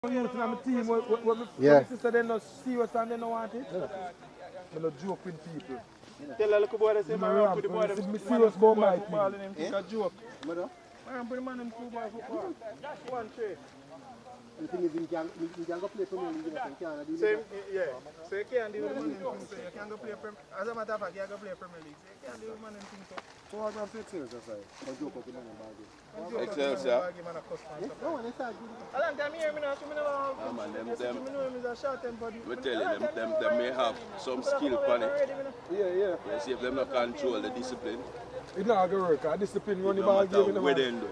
Youth in my team, when my sister they not serious and they don't want it. They not joke with people. Tell a little boy that say my rock with the boy that me serious about my football and him think a joke. Mother? Man, put the man in Schoolboy football. 1-3. The thing is, you can go play Premier League, you can't do Same, yeah. So you can't deal with the man in things. You can't go play as a matter of fact, you can go play Premier League. So you can't deal with the man in things. So what about Preseason, sorry? Or joke up the man in bag. Excelsior. No one is that good. A long time here, I know him is a short temper. We tell you, them may have some skill on it. Yeah. You see if them not control the discipline. It's not going to work. A discipline run the ball game. Where they do.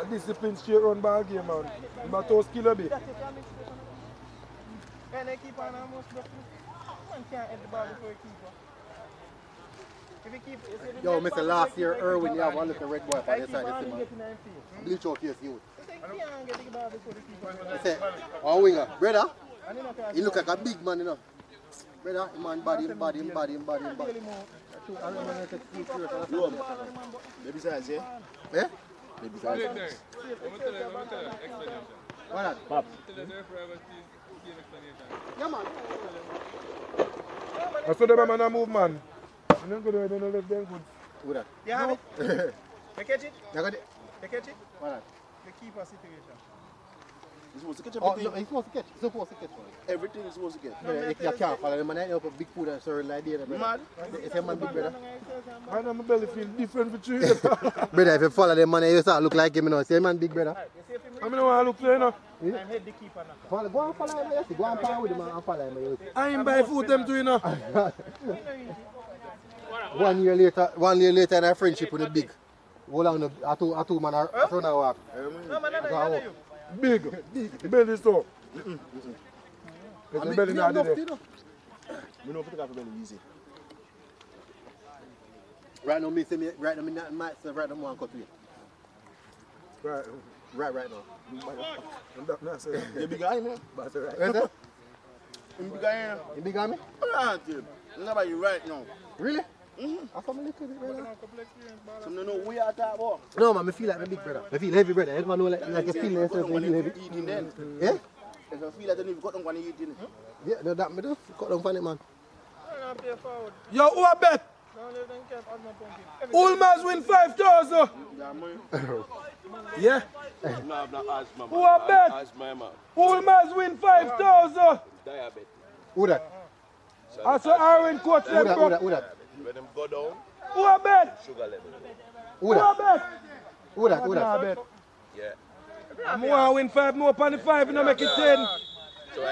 A discipline straight run ball game, man. You must have skill a bit. Can they keep on almost man can't hit the ball before he keep on. If he keep Yo, Mr. Last year, Irwin, you have one little red boy for this side of the man. Bleach out his youth. He said, oh, winger, brother, he look like a big man, you know. Brother, him man body. Maybe size, yeah? Eh? Maybe size. Why not? Pop. Yeah, man. I saw them man a move, man. And then go there, they don't let them good. Who that? You have it? You catch it? You got it? You catch it? Why not? The keeper situation. You're supposed to catch Oh, everything. no, he's supposed to catch. He's supposed to catch. Everything is supposed to get. If you can't follow them, man, you have a big food and certain like that, brother. Mad? It's a man big, brother. I know my belly feel different for you. Brother, if you follow them, man, you start look like him, you know. Say, man, big, brother. I mean, I want to look there, you know. I'm head the keeper now. Go and follow him, yes. Go and power with him and follow him, yes. I ain't buy food them too, you know. 1 year later, in our friendship with the big. Hold on, a two man are trying to walk. No, man, I you. Big. The belly so. The belly not there. We know if you got belly easy. Right now, me say me right now, me not might say right now, one cut weight. Right now. You big guy, man. That's right. Right there? You big guy, man. You big on me? Nobody right now. Really? I saw me little bit, brother. So you know we are talking about. No, man, I feel like a big brother. I feel heavy, brother. Everyone know like you feel yourself when you feel heavy. Eating then. Yeah? If I feel like they need to cut down when you eating. Yeah, no, that me do. Cut down on it, man. I'm play forward. Yo, who I bet? Wolmer's win 5,000. Yeah? Who I bet? Wolmer's win 5,000. Who that? I saw Irwin coach them, bro. Who that? When them go down, Who I bet? sugar level. Who Who I that? bet? Who that? Who I that? bet. Yeah. I'm going to win 5 more upon the 5 and I make it 10. So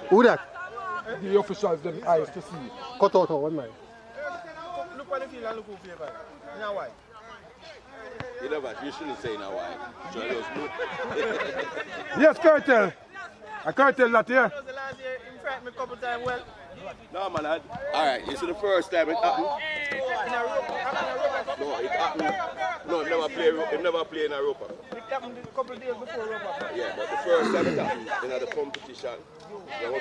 Who that? The officials, them eyes to see. Cut out one man. Look what the field and look who play by. You know why? you shouldn't say now why. Yes, Cartel. A Cartel that here. That was the last year, in fact, me a couple times well. No, man. Alright, this is the first time it happened. No, it happened. No, it never play in a rope. It happened a couple of days before Europa. Yeah, but the first time it happened in the competition, when they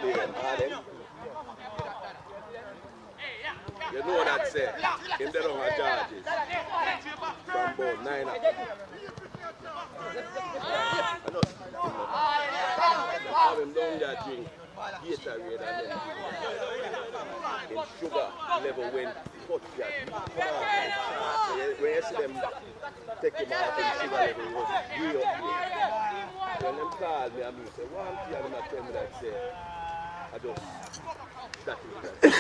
play Harden, you know that say, him they don't have charges from about 9 o'clock. Have him down there drink Gatorade and then in sugar level when cut that. When you see them take him out in sugar level, it was way up there. When them call me and me say, one thing and them tell me that say, I just, that is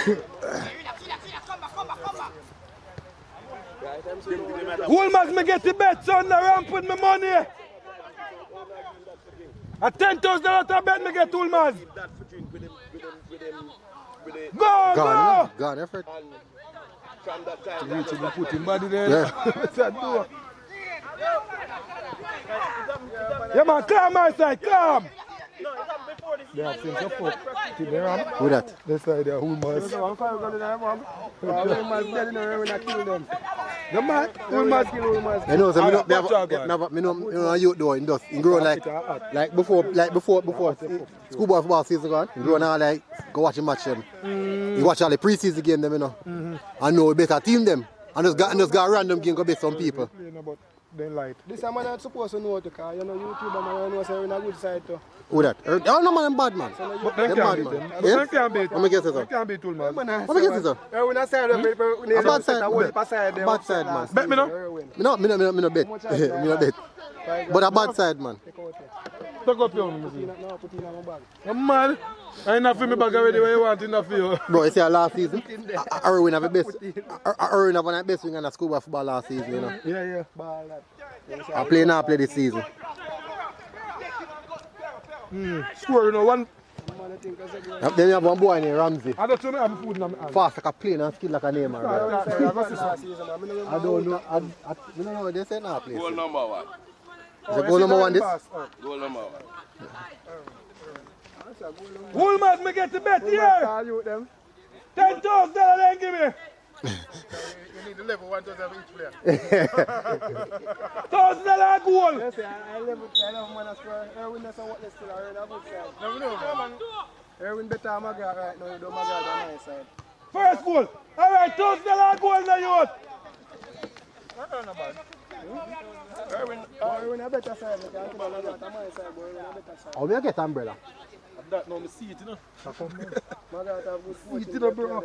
that. Wolmer's me get the bet, son. I ramp with my money. At $10,000 I bet me get Wolmer's. Go, go. Gone, effort. From that time, Reach him, put him body there. Yeah, man, calm my side, calm. No, it happened before this. They have seen some fuck. See there, man? Who that? This side there, Wolmer's. Wolmer's dead in the room when I kill them. The man, Wolmer's kill Wolmer's. You know, so me know a youth though, in grow like before schoolboy football season gone. You grow now like go watch the match them. You watch all the preseason game them, you know. I know we better team them. And just got a random game go bet some people. Then light. This man not supposed to know because you know YouTuber man knows you're in a good side too. Who that? Oh no man, them bad man. But them Them can't bad beat man. them. Yeah? Them can't beat. Let me guess it, sir. Them can't beat Tool man. Let me guess it, sir. Irwin a side A bad side. Bad side man. Bet me no. Me no bet. Me no bet. But a bad side man. Take up your own. I'm mad. I ain't enough for me bag already where you want enough for you. Bro, you see last season, Irwin have the best. Irwin have one of the best wing in the Schoolboy football last season, you know. Yeah. I play now, play this season. Score, you know, one. Then you have one boy named Ramsey. I don't know I'm food in my hand. Fast like a plane and skill like a name. Right? I don't know. I don't know what they say now, please. Goal number 1. Is it goal number 1 this? Goal number 1. Wolmer, me get the bet here. $10,000 then give me. You need to level 1,000 for each player. $1,000 goal. I level man as well. Irwin doesn't want this still. Irwin a good side. Irwin better than Maga right now. You do Maga on my side. First goal. All right, $1,000 goal now, youth. Irwin a better side. Because I think Maga on my side, but Irwin a better side. How do you get umbrella? That no, me see it, you know. Maga have good See it, you know, bro.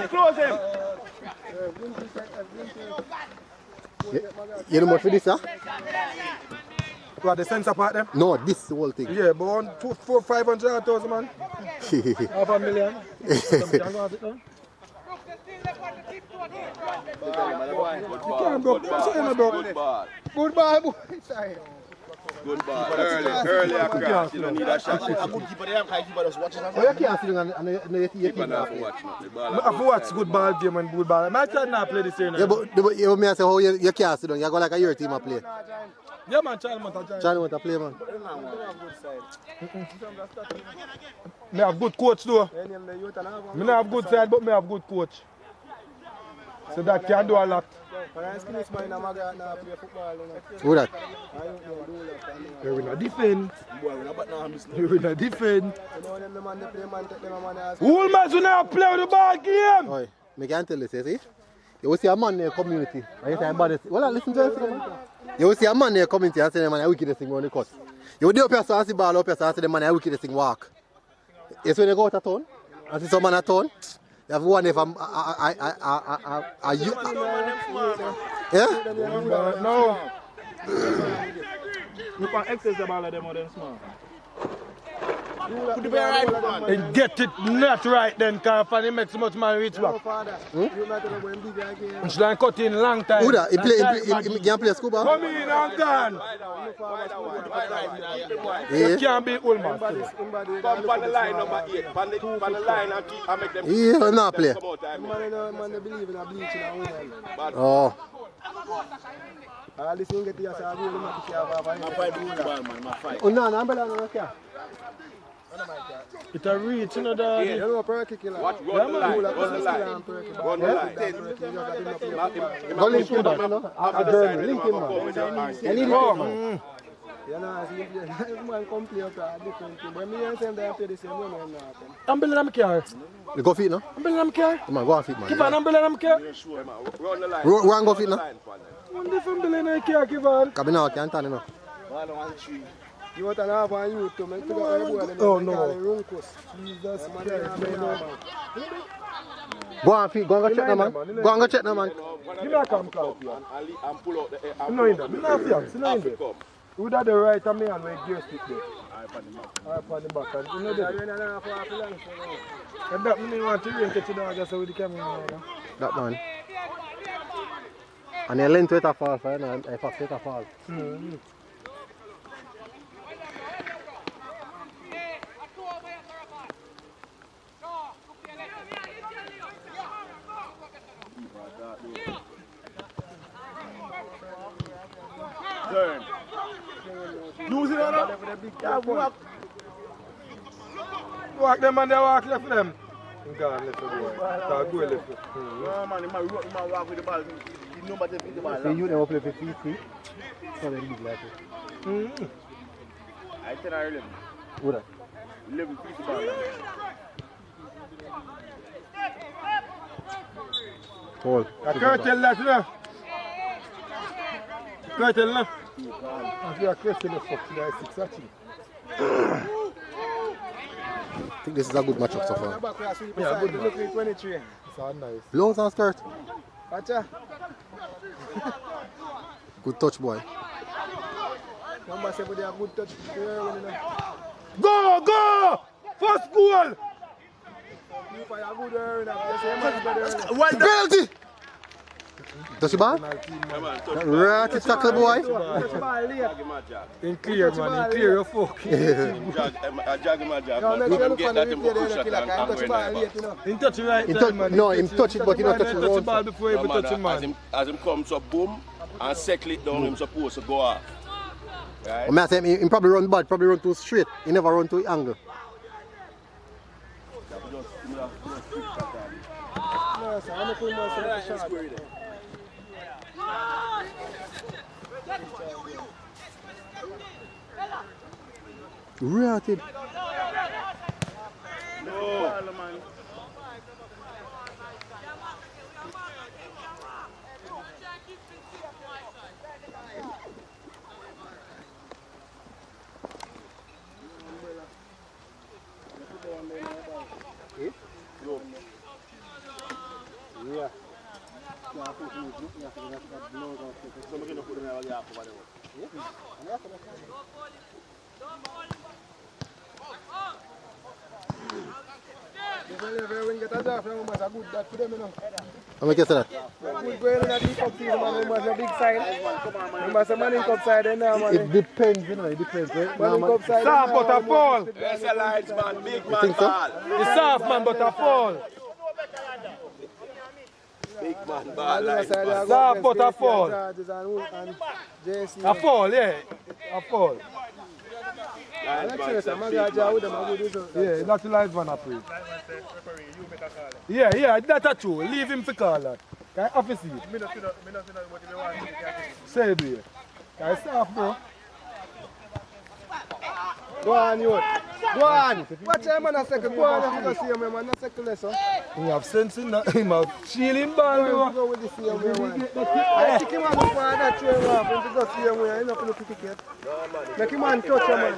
Close him. You know what for this, huh? What, the center part them? No, this whole thing. Yeah, but 500,000 man. $500,000. You can't broke. Good ball, boy. Sorry. Good ball. Early across. You don't need a shot. Oh, you can't sit down and you Keeper not for watch now. The ball I have to watch good ball game and good ball. I might try not play this year now. Yeah, but me I say how you can't sit down. You go like a your team a play. Yeah, man, child want to join. Charlie want to play, man. Me have good coach though. Me not have good side, but me have good coach. So that can do a lot. Who that? Irwin a defend. Irwin a defend. Wolmer do not play with the ball game. Oi, me can tell you, see? You will see a man in the community. And you say, well, listen to him. You will see a man in the community and say, the man, the wickedest thing on the cut. You will do up your and see ball up your and say, the man, the wickedest thing walk. Yes, when you go out of town, and see someone at town, you have one if you yeah? No. You can access the ball of them or them small. And get it not right then, because if he makes so much man reach back. He should cut in long time. Who that? He can play Schoolboy? Come in and gone. Yeah. You can't beat Wolmer. Come on the line number 8. On the line and keep and make them. He will not play. Man, they believe in a bleaching and women. Oh. This thing get you as a goal, you must have Oh, no, I'm better than that. It's a reach, you know, that. you know, per kicking. Watch, run the line. Run the line. Run the line. Go link him back, you know. A girl, link him back. I need him. You know, as if man come play up a different thing. But me and them, they play the same way, man. I'm building them car. You go fit, no? I'm building them car. Come on, go on fit, man. Keep on, I'm building them car. Run the line. Run go fit, no? One different building them car, keep on. Come now, can't turn, you know. You want to have on YouTube, man. Oh, no. Jesus, man. Go on fit, go and go check, no, man. Go and go check, no, man. Give me a cam card. And pull out the I'm not in there. I'm not here. I'm not in there. Who that the right of me and where gear stick there? I on the back. And you know that. And that means you want to rain catch the dog just with the camera. That man. And the length with a fall, and I fast with a fall. turn. Lose it or not? Walk them and they walk left them. I'm gone left the boy. Go left. No, man, he might walk with the ball. He know better the ball. So you never play for PC? So they leave like it. I 10 or 11. What that? 11 PC ball. Hold. Curtain left, no? Curtain left. I feel a curtain left for today, 6 actually. I think this is a good matchup so far. Yeah, good. Look at 23. It's all nice. Blows and skirt. Watcha. Good touch, boy. Number 7, they have good touch. Go! First goal! One penalty! Touch the ball? Right, it's tackle, boy. In clear, man. In clear, you're fucking. I jog him, Let him get that in the In touch right time, man. No, him touch it, but he not touch the the ball before he touch him, man. As him comes up, boom, and settle it down, him supposed to go off. Right? I say him probably run bad, probably run too straight. He never run too angle. No, sir, I'm not putting myself shot. Rated. No. Yeah. Irwin get a draft from him as a good that for them, you know. How much you say that? Good going in at the cup season, man. Him as a big side. Him as a man in cup side, then now, man. It depends, you know, it depends. Right? Man in cup side. Soft but a fall. Yes, a light man, big You man think so? ball. It's soft, man, but a fall. Big man ball, light man. Soft but a fall. And JC. A fall, yeah. A fall. I'm not sure, sir. I'm going to with them. I'm going to do Yeah, that's the live man approve. Yeah, that's true. Leave him for call that. Can I office it? Say it here. Can I soft, bro? Go on, you. Go on. Watch him on a second. Go on, you see him, man. A second lesson. He have sense in that. He have shielding ball, bro. Go with the CM, man. I stick him on before that train off. When you go see him, he's not going to pick it. Make him on touch him, man.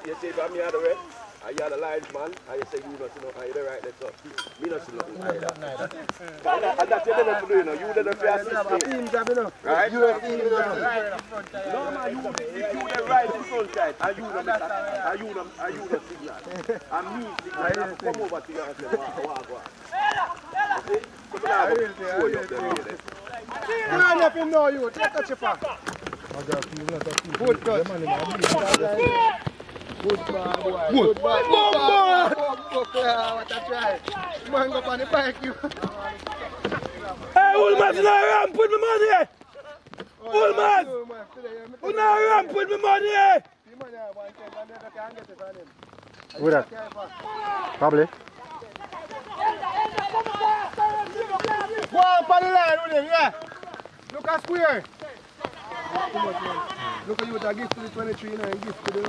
You say from me the red, I hear the lines man, and you say you not see no, I the right that's up. Me not see nothing either. And that's what you do, you know. You the assist. Right? You the team, no man, you the right in front side, and you the signal. And me signal, come over to you and say, walk. See? So I will show you the Come on, let him know you. Take a chipper. Good touch. Good ball, boy. Good ball. What a try. Man, go on the bike, you. Hey, Wolmer, you not ramp with me money. Wolmer, you not ramp with me money. Who that? Probably. Go up on the line with him, yeah. Look at square. Look at you with a gift to the 23, you know, and gift to the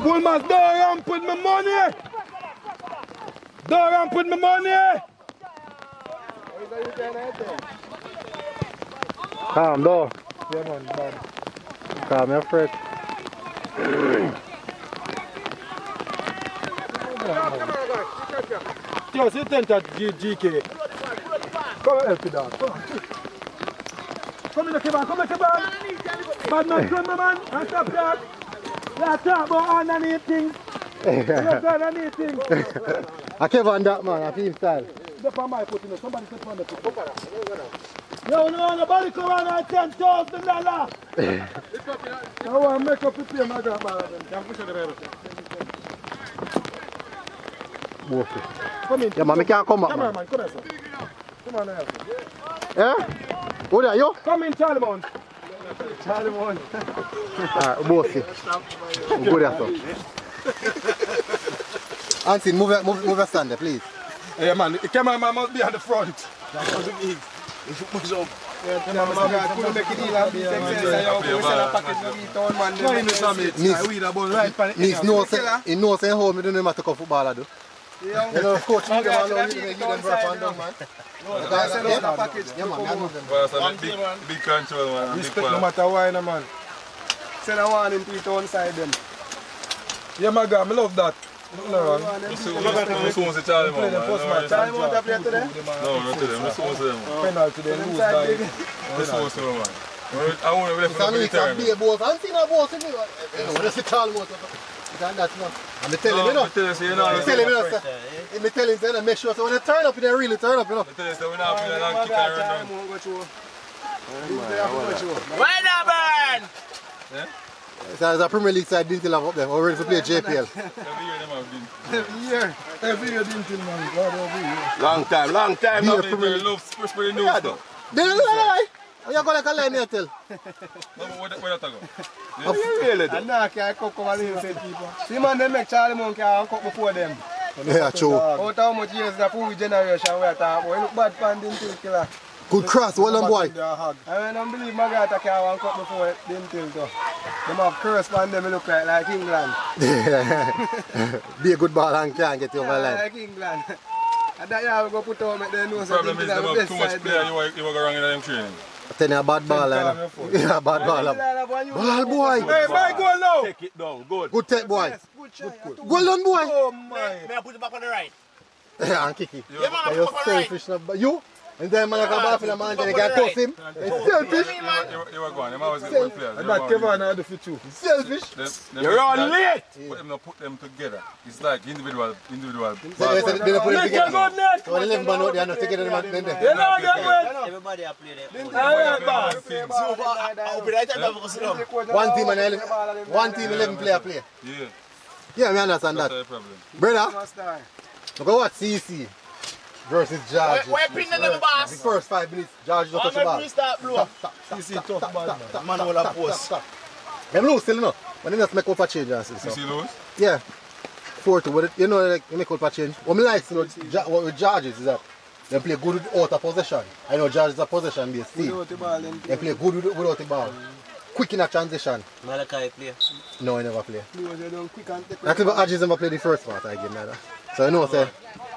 Wolmer, don't ramp with me money. Don't ramp with me money. Calm down. Yeah, man, bad. Calm your friend. Yo, sit down at GK. Come and help me down. Come in the kebab, come in the kebab. Bad man, come man, and stop that. Let's talk about underneath things. Let's underneath things. I can't on that, man. I feel style. Step on my foot, you know. Somebody step on the foot. No, nobody come on and $10,000. I want to make up the pay, my grandma. Come in. Yeah, man, I can't come back, Come man. on, man. Come here, sir. Come on, help me. Yeah? Who that, you? Come in, Charlie Bones. Charlie one. Alright, bossy. I'm good at that. Anthony, move your stand there, please. Yeah, man, the cameraman must be at the front. That must be big. If you push up. Yeah, couldn't make it deal and be exercise. We sell a package of eat on man. No, in the summit. We the ball right pan. Nice, he knows at home, he don't know how to come football, do. Yeah, you know, coach, you them alone, you give them breath and down, man. No, sell a package. Yeah, man, I know them. Well, that's a big control, man. Respect no matter why, no, man. Send a one in to on side them. Yeah, my God, I love that. No, I'm soon to Charlie, man. Charlie want to play today? No, not today. I'm soon to them. Penalty, they lose by. I'm soon to them, man. I want to left for the time. It's a boat. I'm seeing a boat in me. That's the tall boat. I'm telling you, I'm telling you, sir. I'm telling you, make sure so when they turn up, they really turn up, you know. I'm telling you, we're not playing a long kick and run down. Why not, man? There's a Premier League side didn't have up there. We're ready to play JPL. Every year, didn't tell man. God, every year. Long time. Be a Premier They League. love spreading news, though. They don't lie. You're going to lie, me tell. Where that go? And now I can't cook over the hill, said people. See, man, they make Charlie Monkey and cook before them. Yeah, true. Out how much years the full generation we are talking about. Look bad pan didn't till killer. Good cross, well done, boy. I don't believe my guy can't one cook before it didn't till though. Them have curse pan them look like England. Be a good ball and can't get you over the line. Like England. And that year we go put out make them know The problem is they the have best too much side. player, you will go wrong in them training. I tell you a bad ball, yeah, bad ball. Ball, boy. Hey, my goal now. Take it down, good. Good take, boy. Good. Well done, boy. Oh, my. May I put it back on the right? Yeah, and kick it. Yeah, man, I You're put it back on the right. selfish. But you? And then man, I got ball for the man, then you can toss him. It's selfish. You were going, them always good players. And that Kevin had the fit too. Selfish. You're on late. But them not put them together. It's like individual. They put them together. So when 11 man out there, not together, then they. You know, get wet. Everybody have played it. Alright, boss. One team 11 player play. Yeah, Yeah, we understand that's that. the problem. Brother, look at what CC versus George. Where pin in the The boss? first 5 minutes, George don't touch the ball. Start blow. CC tough ball, man. Man will have post. Them lose still, no? But they just make up for change, so. You see those? Yeah. 4-2, but you know, like, you make up for change. What I like, you know, what with Georges is that they play good without a possession. I know George is a possession-based team. They play good without the ball. Quick in a transition. Malachi play. No, I never play. Actually, but Ajis never played the first part I give neither. So you know, say,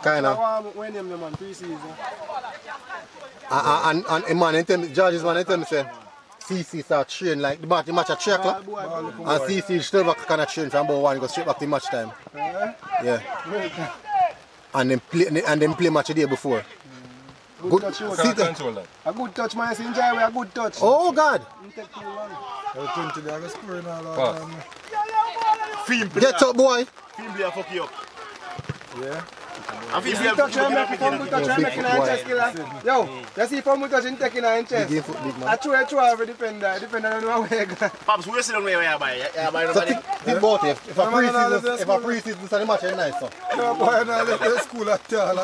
kind of. When them man Preseason. And man, George's man, tell me say, CC start train like the match at 3 o'clock. And CC still back kind of train from about 1 go straight back to match time. Yeah. And then play match the day before. Good touch, you Can't control that. a good touch, man. Enjoy with a good touch. Oh God! Take too long. 20 days, I'm scoring all that. Get up, boy! Film play fuck you up. Yeah. And film See touch him, make fumble touch him, making a chest killer. Yo, you see fumble touch him taking a chest. Big foot, big I man. throw every defender. Defender don't know where he go. Pops, where you sit down where you buy? You buy So nobody? think about it. If a pre-season, so the match is nice, so. No, boy, I don't let the school at all.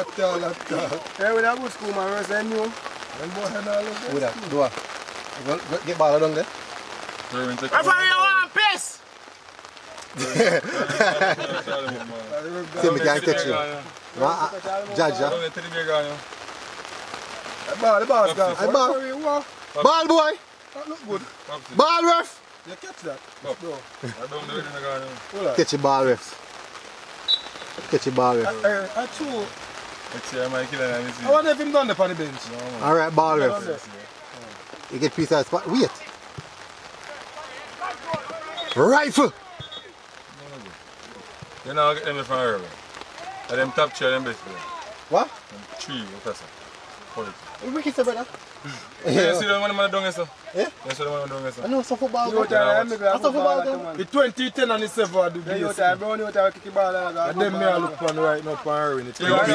Hey, we have good school, man. Where's the new? And boy, I don't let With that, do what? Get ball down there. Irwin, take Referee, you want piss? See me can catch you. Judge, The ball's gone. Hey, ball. Ball, boy! That look good. Ball, ref! You catch that? Catch your ball, refs. Catch your ball, ref. I true. it. I wonder if him done the on the bench. Alright, ball, ref. You get piece of spot. Wait. Rifle! You know, I get them from Irwin. And them top chair, them best player. What? Them 3, professor. You wicked, sir, brother. You see the one man doing so? Yeah? You see the one doing so? I know some football. You tell me, That's a football game. The 2010 and the 7 I do You this. tell me, you tell me, kick the ball. And then me I look on right now for Irwin. You have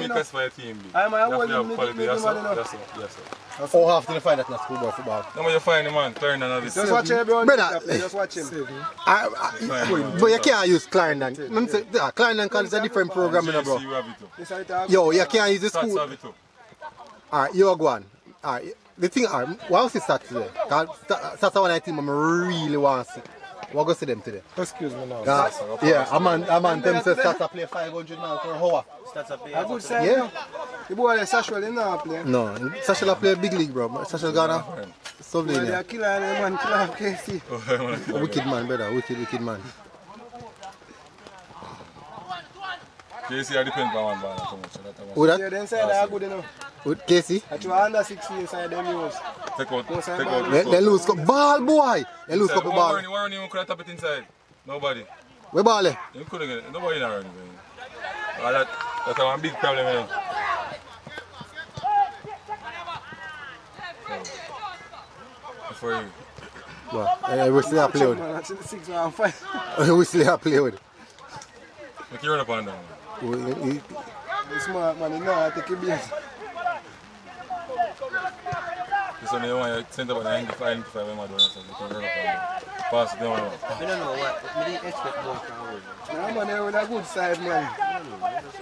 weakest for your team. I'm a You have whole to have quality. Yes, sir. enough. Yes, sir. Yes, sir. Oh, half to the find that not schoolboy football. No, but you find the man, turn and all this. Just watch everyone. Brother. Just watch him. But you can't use Clarendon. Clarendon is a different program, you know, bro. You have it too. Yo, you can't use the Stats school. have it too. Alright, you go on. Alright, the thing, alright, what else is that today? That's the one I think I really want to see. What go see them today? Excuse me now. Yeah, a man them says Stats play 500 now for an hour. A good side, Yeah. no? The boy is Sashwell, he not play. No, Sasha play big league, bro. Sasha Ghana. Well, they Slovenia. are killer and the man killer of KC. Wicked man, brother. Wicked man. KC are depend on one ball too much. Who that? Yeah, them side are good enough. With Casey? At your under 16 side, them use. Take out. They lose ball, boy. They lose couple ball. Warren even could have tap it inside. Nobody. Where ball? You couldn't get it. Nobody in a run. That's one big problem. You know. For you. Well, we still have play with. Man, 6 and 5. We still have play with. Make you run up and down. The smart man, he know how to take a base. This one you want to send up and identify when I'm doing something. You can run up and down. Pass it down. I don't know what we didn't expect more from Irwin. Nah, man, they're with a good side, man.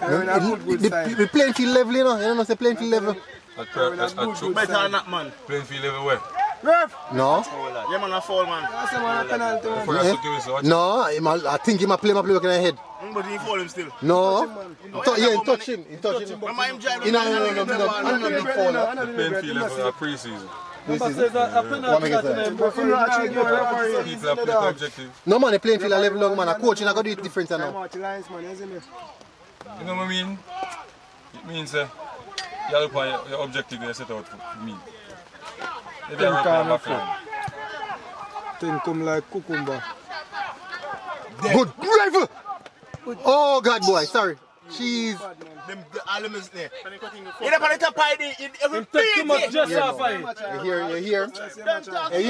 They're with a good side. The playing field level, you know. You know, say playing field level. That's true. Better than that, man. Playing field everywhere. Ref! No. Yeah, man, a foul, man. That's the man a penalty, man. For us to give us a watch. No, I think he might play in the head. But he foul him still. No. Yeah, he touch him. Remember him drive No, I'm not big foul. Playing field level at preseason. What make it say? People have played objective. No man, they playing field a level long man. A coach is not gonna do it different now. You know what I mean? It means you look on your objective you set out for me. Maybe I work on my friend. Thing come like cucumber. Good rifle! Oh God, boy, sorry. Jeez. Them elements there. You never let a pie there. Every Too much just Yeah, off no. of You hear? Hey,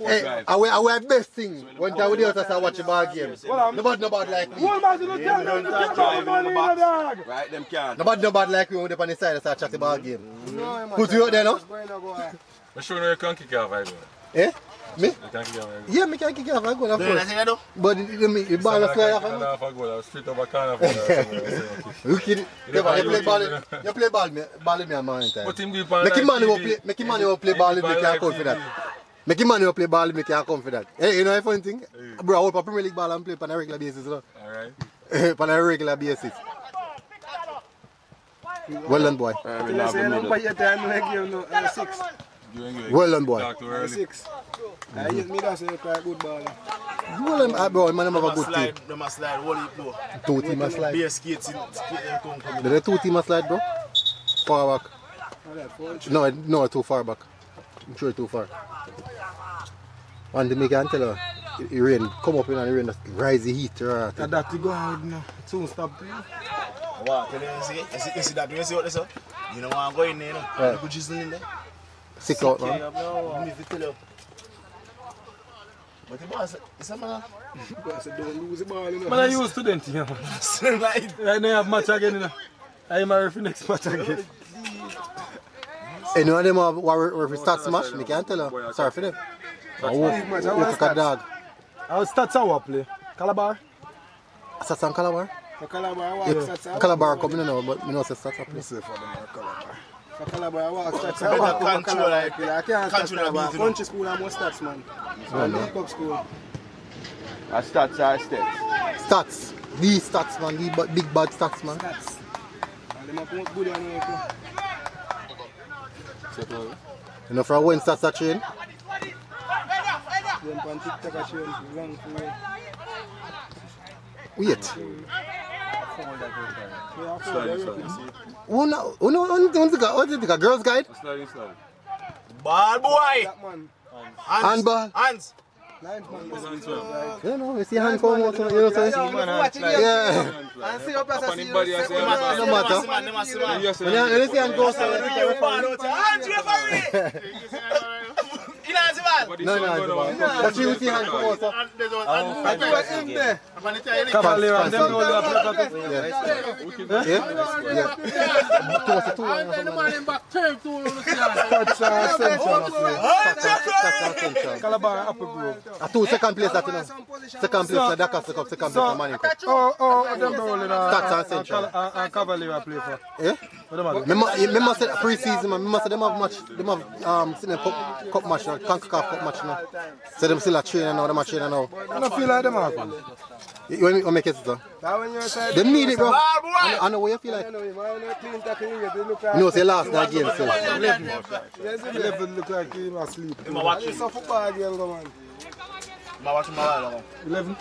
Hey, our best thing when time we do us watch the ball game. Nobody like me. Wolmer, you don't tell them to take out money in the dog. Right, them can. Nobody like me when they're on the side and start chat the ball game. Put you out there, no? I'm sure you can't kick off, I go. Eh? Me? You can't kick off, I go. Yeah, me can kick it off. I go, of Do you course. know what I do? But the ball is fly off. I go straight over corner. Wicked. You play ball me a man time. Put him deep Make him man who play ball with me can't come for that. Make him man who play ball with me can't come for that. Hey, you know a funny thing? Bro, I hold a Premier League ball and play on a regular basis, you know? Alright. On a regular basis. Well done, boy. Well done, boy. Talk too early. 6. I use me that's a quite good ball. Well done, bro. Man, have a good team. Them must slide. What do you do? Two team a slide. Be a skate them come. The two team a slide, bro. Far back. No, too far back. I'm sure too far. And they can tell her, it rain, come up in and the rain, rise the heat. Right? That you go out now. Soon stop. What? You see that? You see what they say? You know what I'm going there, you know? Right. You could just in there. Sick out, man. I need to tell you. But the boss, it's a man. Don't lose the ball, you know. Man, I use student, you know. Right. Right now I have match again, you know. I am a referee next match again. Any of them have referee start smash, me can't tell her. Sorry for them. Walk like a dog. Our stats our play. Calabar. Stats and Calabar? For Calabar, I walk stats. Calabar coming now, but I know say stats are play. For Calabar, I walk stats. I Better walk over control, Calabar. like, I can't stats control Calabar. the beat, you know. Country school and more stats, man. And League Cup school. Stats are stats. Stats. These stats, man. These big bad stats, man. Stats. And them are good on it. You know, for a win stats are train. Them on TikTok are showing long for Wait. Who think a girl's guide? Slide. Ball boy. that man. Handball. Hands. Ninth man. You know, you see hand come out, you know, so yeah. And see your place as No matter. When you see hand go outside, no, but you see hand come out. Cavalier and them all have Yeah. Calabar Upper Grove. A two second place that you know. Second place the Dakar Cup, second place the Manning Cup. Oh, them rolling Stats and Central. and Cavalier I play for. Eh? Remember said pre-season, man. Remember said them have match. Them have sitting cup match, CONCACAF cup match now. So them still a training now. Them a training now. I don't feel like them have. You make it so. They need it, bro. I know what you feel like. No, say last that game, so. 11 look like he was asleep. It's a football game, man. I'm watching my while 11.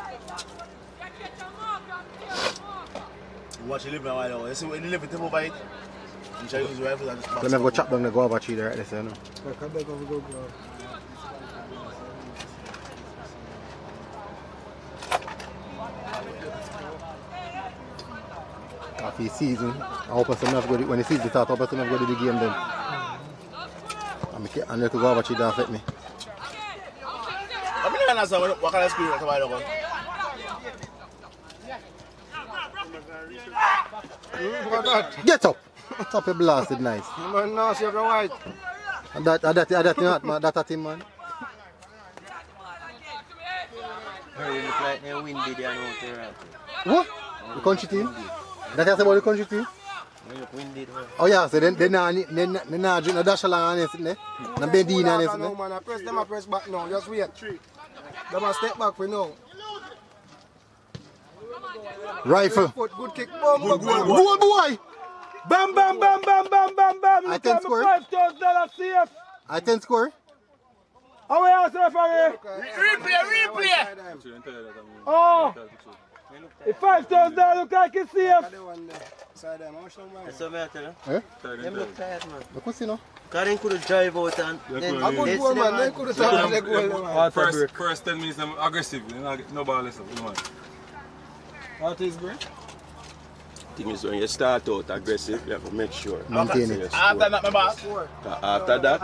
Watch 11 a while. You see when 11 take over it. I'm trying to use your rifle and just Let me go chop down the guava tree there right there, you know. After the season, I hope some have good when the season starts, I hope some have good the game then. And let the guava tree don't affect me. I mean, I understand what kind of school you're talking about. Get up! Top your blasted nice. Man, no, she have a white. That not man, that team man. Hey, look like they windy there now to right. What? The country team? That is about the country team? Look windy there. Oh yeah, so they not drink no dash along and anything, no bendina and No, anything. man, I press back now. Just wait. Them a step back for now. Rifle. Foot, good kick. Boom, boom, boom. Goal boy! Bam, bam, bam, bam, bam, bam, bam. I Look can at score. my $5,000 safe. I 10 score. How are you, referee? Replay! Oh, the $5,000 look like it's safe. That's what I tell you. Eh? Them look tired, man. Look what's now. Because they could drive out and then A good goal, man. They could have taken the goal, man. First 10 minutes, I'm aggressive. No ball less. What is great? Thing is when you start out aggressive, you have to make sure. Maintain it. After that, my boss. After that,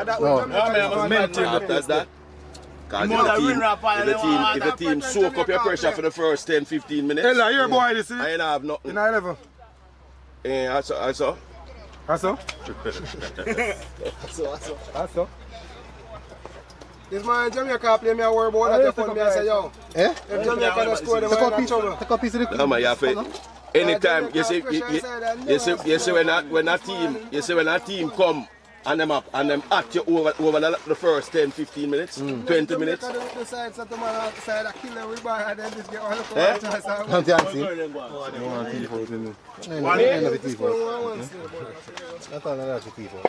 if the team soak up your pressure for the first 10-15 minutes, Ella, here, boy, this is I ain't have nothing. in 11. I saw. That's all. This man in Jamaica play me a word about that phone. Me I say, yo, Eh? if Jamaica don't score, them Take are a in piece trouble. take a piece of the No, man, you have to. Anytime you see when a team come and them up and them at you over the first 10-15 minutes, 20 minutes. The side set the man outside, I kill them with bar and then this get all the Eh? Don't you see? No, no, people. That's all that's the people.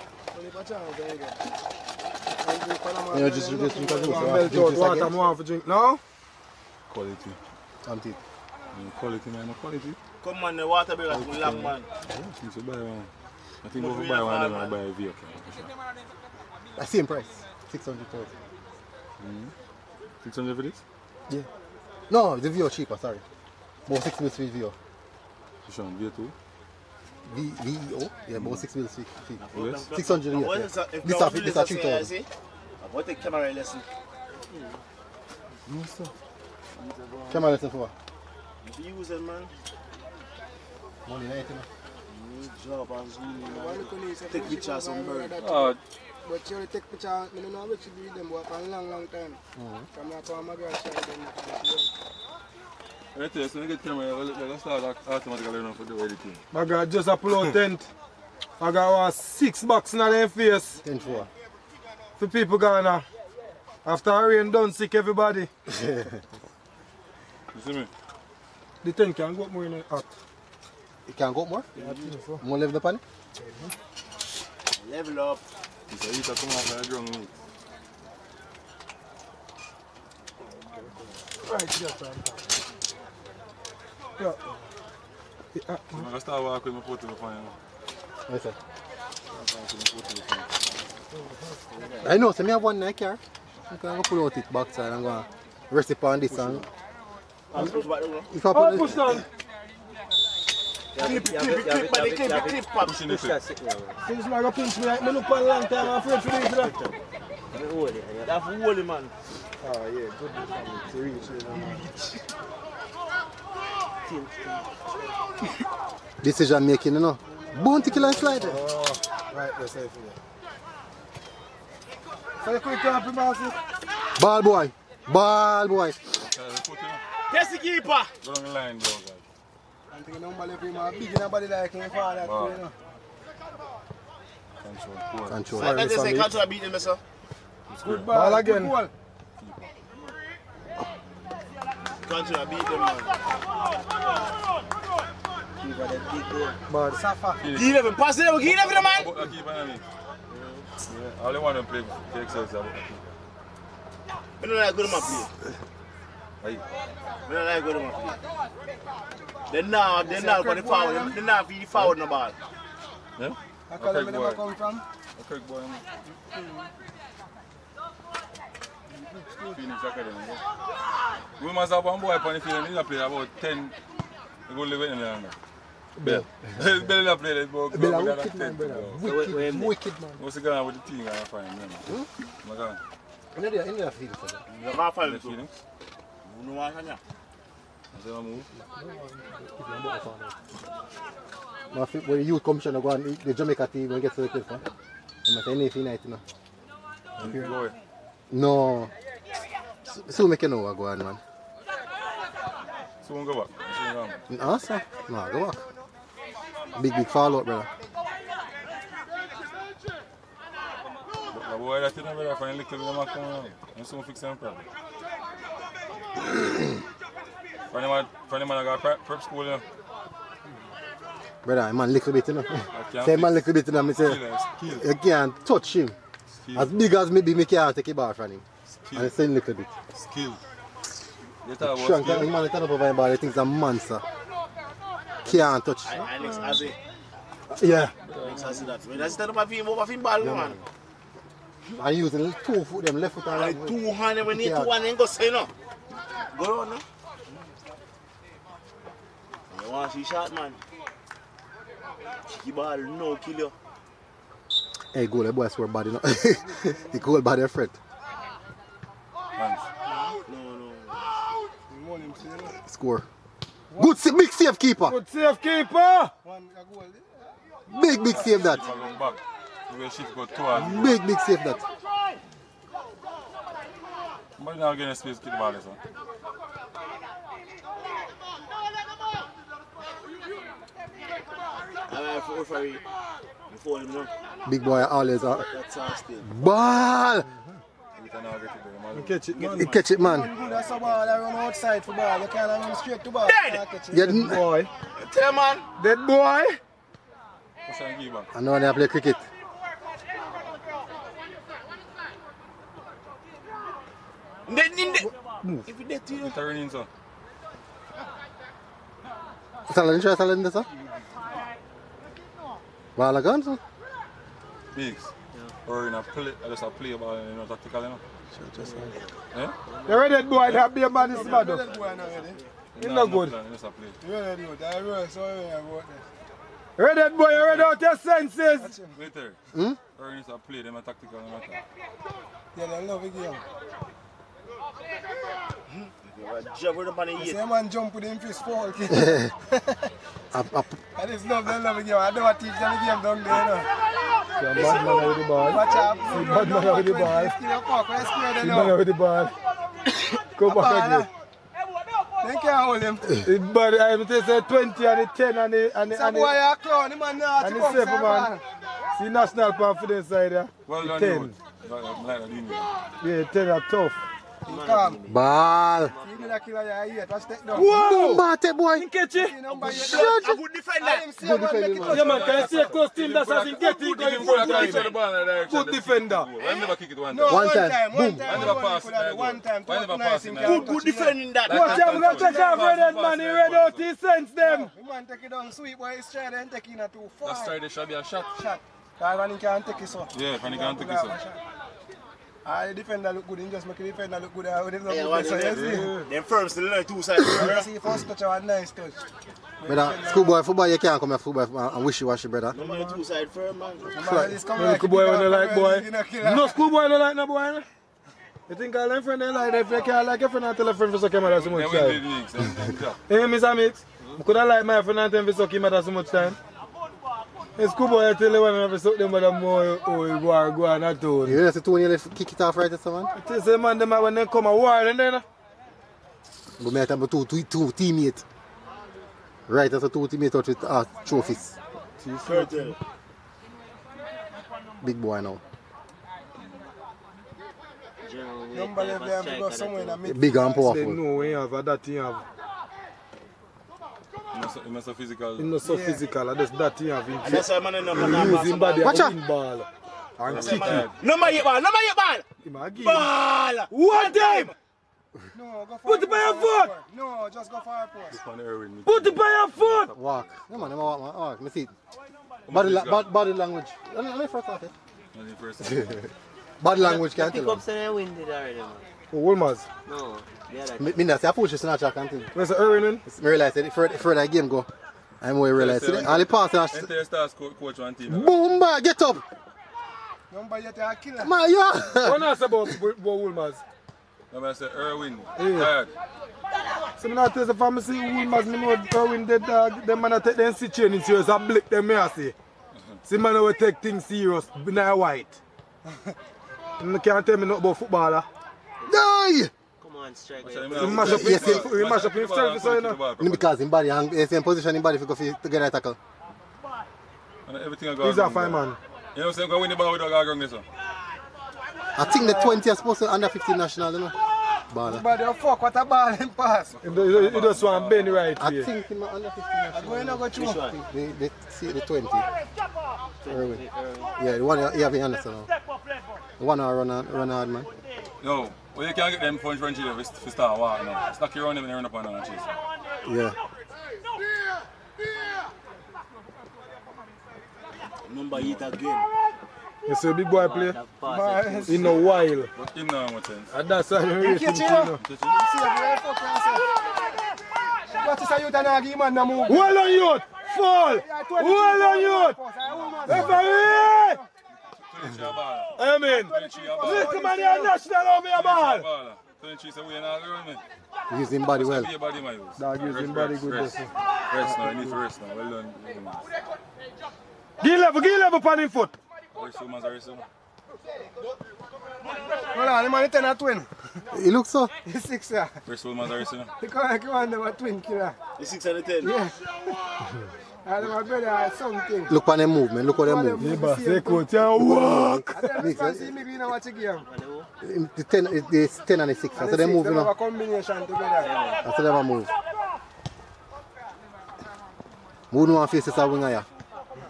You know, just drink a juice. Melt out water, more for drink. No? Quality. Something. Quality, man. Quality. Come on, the water bill is long, man. Since you buy one. I think if you buy one, then I buy a vehicle. The same price. 600,000. 600 for this? Yeah. No, the VO cheaper, sorry. About 6 mils fee VO. Sean, V2? VEO? Yeah, about 6 mils fee. Yes. 600 a year. This is 3,000. I'm going to take camera lesson. Camera lesson for what? Use it, man. Money 90, man. Job and zoom, man. Take pictures of bird. But you only take picture, I don't know which you do them, but for a long time. From that time, my girl started them. Right there, so when you get camera, let's start automatically run for the editing. My God, just a pull out tent. I got 6 bucks in their face. 10 for. For people gonna. After a rain done sick everybody. You see me? The tent can go up more in the hot. It can go up more? Yeah, I think so. More level up on it? Level up. It's a heater come off like a ground meat. Right, yes, yeah. I'm going to start walking with my foot in the fire. Yes, sir. I know, so I have one in the car. I'm going to pull out it backside and go rest it on this and... If I put push down. Clip, Pushing the clip. Since man go pinch me like me look for a long time, I'm afraid to do it. That's holy, man. Oh yeah, good to reach. Decision making, you know. Bounty kill and slide. Oh, right, that's safe. So you quick up, boss. Ball boy. Ball boy. That's the keeper. Go down the line, bro, guys. I'm thinking nobody for him, big in a body like him, father. Control. I just say control beat them, sir. Good ball again. Good goal. Control beat them, man. Bad. Safa. Give 11, pass it, give 11, man. I only want to play exercise. I don't like good man play. I don't like good man play. Then now for the foul. Then now for the foul on the ball. Yeah? I call them where they come from. Okay, boy. Phoenix Academy. We must have one boy upon the field. He'll play about 10. He go live in there. Bell. Bell play that ball. Bell wicked man, brother. Wicked man. What's the guy with the team? I find him. In the field, sir. You're not foul. Phoenix. No one can. When the youth commissioner go and the Jamaica team will get selected for. I'm at anything night, you know. No. So make you know what go on, man. So we go back. No, sir. No, go back. Big fallout, brother. The boy that you know, brother, find a little bit of my come and soon fix them problem. Find him got prep school, you know. Brother, man little bit, you know. Say man little bit, you know, me say, you can't touch him. As big as maybe me can't take a bar from him. And say little bit. Skill. You talk about Shrunk, skill. the man turn up over him, but he thinks a monster. Can't touch. Alex Azzy. Yeah. Alex Azzy that. When I stand up over him ball, man. And using 2 foot, them left foot and right. 2 hands, when you 2 hands, ain't go say no. Go on, no? You want to see shot, man? Cheeky ball, no kill you. Hey, goal, the boy swear bad, you know. He cool bad, their friend. Thanks. No. Score. Good, big save keeper. Good save keeper. One a goal. Big save that. Keep going back. The way shift got 2 hours. Big save that. But now getting space to keep the ball, sir. For you. Before him, no. Big boy always That's our still. ball. You can now get it there, man. Catch it, man. He catch it, man. Good, that's a ball. I run outside for ball. You can't run straight to ball. Dead. Yeah, Boy. Tell man. Dead boy. What's that give back? I know they play cricket. If you dead to you. Turn in, sir. Salad, sir. Ball again, sir. Bigs. Or in a play, just a play ball, you know, tactical, you know. Yeah? You ready, dead boy? That be a man is mad. That boy not ready. He's not good. Just a play. You ready, dude? I ready, so I about that. Ready, dead boy? You ready out your senses? Wait there. Or in a play, them a tactical, you know. Yeah, they love it, game. Jump with the money You yet. see a man jump with him fist fall. Up. And it's love, they love it, game. I don't teach them the game down there, you know. Bad man with the ball. Watch out. See bad man with the ball. Still a cock, where square they See know. man with the ball. Go back again. They can't hold him. It's bad. I'm going to say 20 and the 10 and the... Some boy a clown, the man not And to the come, 7 sir, man. See national confidence side there. Well The done, 10. you. Like that, didn't you? Yeah, 10 are tough. Calm. Ball. You need a killer your ear. Watch that down. Whoa! Bate boy. Catch it. See number 8. A good defender. Good defender, Yeah, man, can you see a close team that's as in getting going for the good defender. I never kick it one No, time. One one time. time. Boom. One time. Why never pass it? One time. Why never Nice pass him it? can't Good touch defending that. Watch out, we're going to take off Red man. He read out his sense them. him. The man take it down sweet, boy. He's trying to take it in a too far. That's try there should be a shot. Shot. Because when he can't take it so. Yeah, when he can't take it so. The defender look good. He just make the defender look good. With him Yeah, look what good. So you see. them firm still on 2 sides. You see first touch was nice touch. Brother, schoolboy, football, you can't come here, football, and wishy-washy, brother. No man 2 side firm, man. Little boy when they like boy. No schoolboy no like no boy. No? You think all them friends they like if you can't like your friend and tell a friend for suck him at so much Then we time. did mix. Hey, Mr. Mix, could I like my friend and tell him for suck him at so much time? Hey, schoolboy tell you when I suck them but I'm more go on at all. You see Tony left kick it off right at someone? You say man them when they come a war and then But me I have two teammates. Right as a 2 teammates out with trophies. Curtain. big boy now. Number 11 have to go somewhere in the mid. Big and They powerful. know when you have that you have. He's not so physical. He's not so physical, and that's that you have. And that's why man end up He use him body Watch and out. win ball. And kick it. Number 8 ball. Him a give. Ball. What time? No, go for Put it by your foot. No, just go for a post. On Irwin. Put it by your foot. Walk. Come on, walk, man. Walk. Let me see it. Body language. Let me first off it. Body language can't Pick tell up say Irwin did already, man. Oh, Wolmer's. No, the other. me. Me say I push this and I can't tell. Where's the Irwin in? I realize that further that game go, I'm more realize it. All the pass and Enter stars coach one team. boom, man, get up. Number 8 a killer. Man, yeah. What else about Wolmer's? I say Irwin. Yeah. Tired. So I tell you, if I see Wolmer's, I know Irwin dead dog. Them man take them situation serious and blick them, I say. See, man, will take things serious, be not white. You can't tell me nothing about footballer. Die. Come on, striker. He mash up Yes, his he mash up his service, you know. Because in body, in same position in body, if you go to get a tackle. And everything I got. He's a fine man. You know what I'm saying? Go win the ball without going this one. I think the 20 is supposed to under 15 national, you know. Baller. But the fuck, what a ball in pass. He just want bend right I way. think him under 15 I'm national. going to go through. Which one? The 20. Irwin. Irwin. Yeah, the one you have in understand now. The one who run hard, man. No. Well, you can't get them punch French if you start walking now. Stack you around them and run up and down and chase. Yeah. Number 8 again. You see a big boy play? That pass. In a while. But him now much sense. And that's how you rate him. Catch him. See, I'm fuck yourself. What is a youth and a give man no move? Well on youth! Fall! Well on youth! Referee! Amen. Little man, you're national over your ball. 23 say we are not going me. Using body well. Be a body my use. Dog using body good. Rest. Rest now, you need to rest now. Well done. Give level pan in foot. Rest woman's a rest. Hold on, the man is 10 and twin. He looks so. He's 6, yeah. Rest woman's a rest. He come on, them a twin killer. The 6 and the 10. Yeah. And my brother has something. Look on them movement. Look how they move. Yeah, but say coach, you walk. And then this man see me being a watch a game. The 10 and the 6. So they move, you They have know. a combination together. That's how they move. Who know face is a winger, yeah?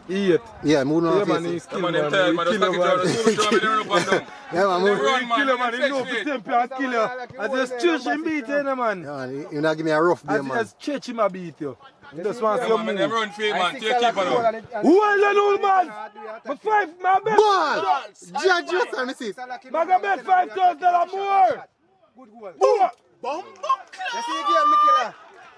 Eat. Yeah, who know Yeah, man, face he's is. Come kill on, man. them tired, man. Just Kill knock it down. man. Just throw me there up and down. Yeah, man. Them Move. run, man. Kill man, he Them know fetch for feet. temper and kill you. I just church him beat you, man. Yeah, man. You not give me a rough game, man. As church him a beat you. He just wants Yeah, to man, them move. run feet, man. Take keeper now. Who are the old man? For five, my bet. Ball! Judge you, let me see. I got bet $5,000 more. Good goal. Boom. You see the game, Mikela?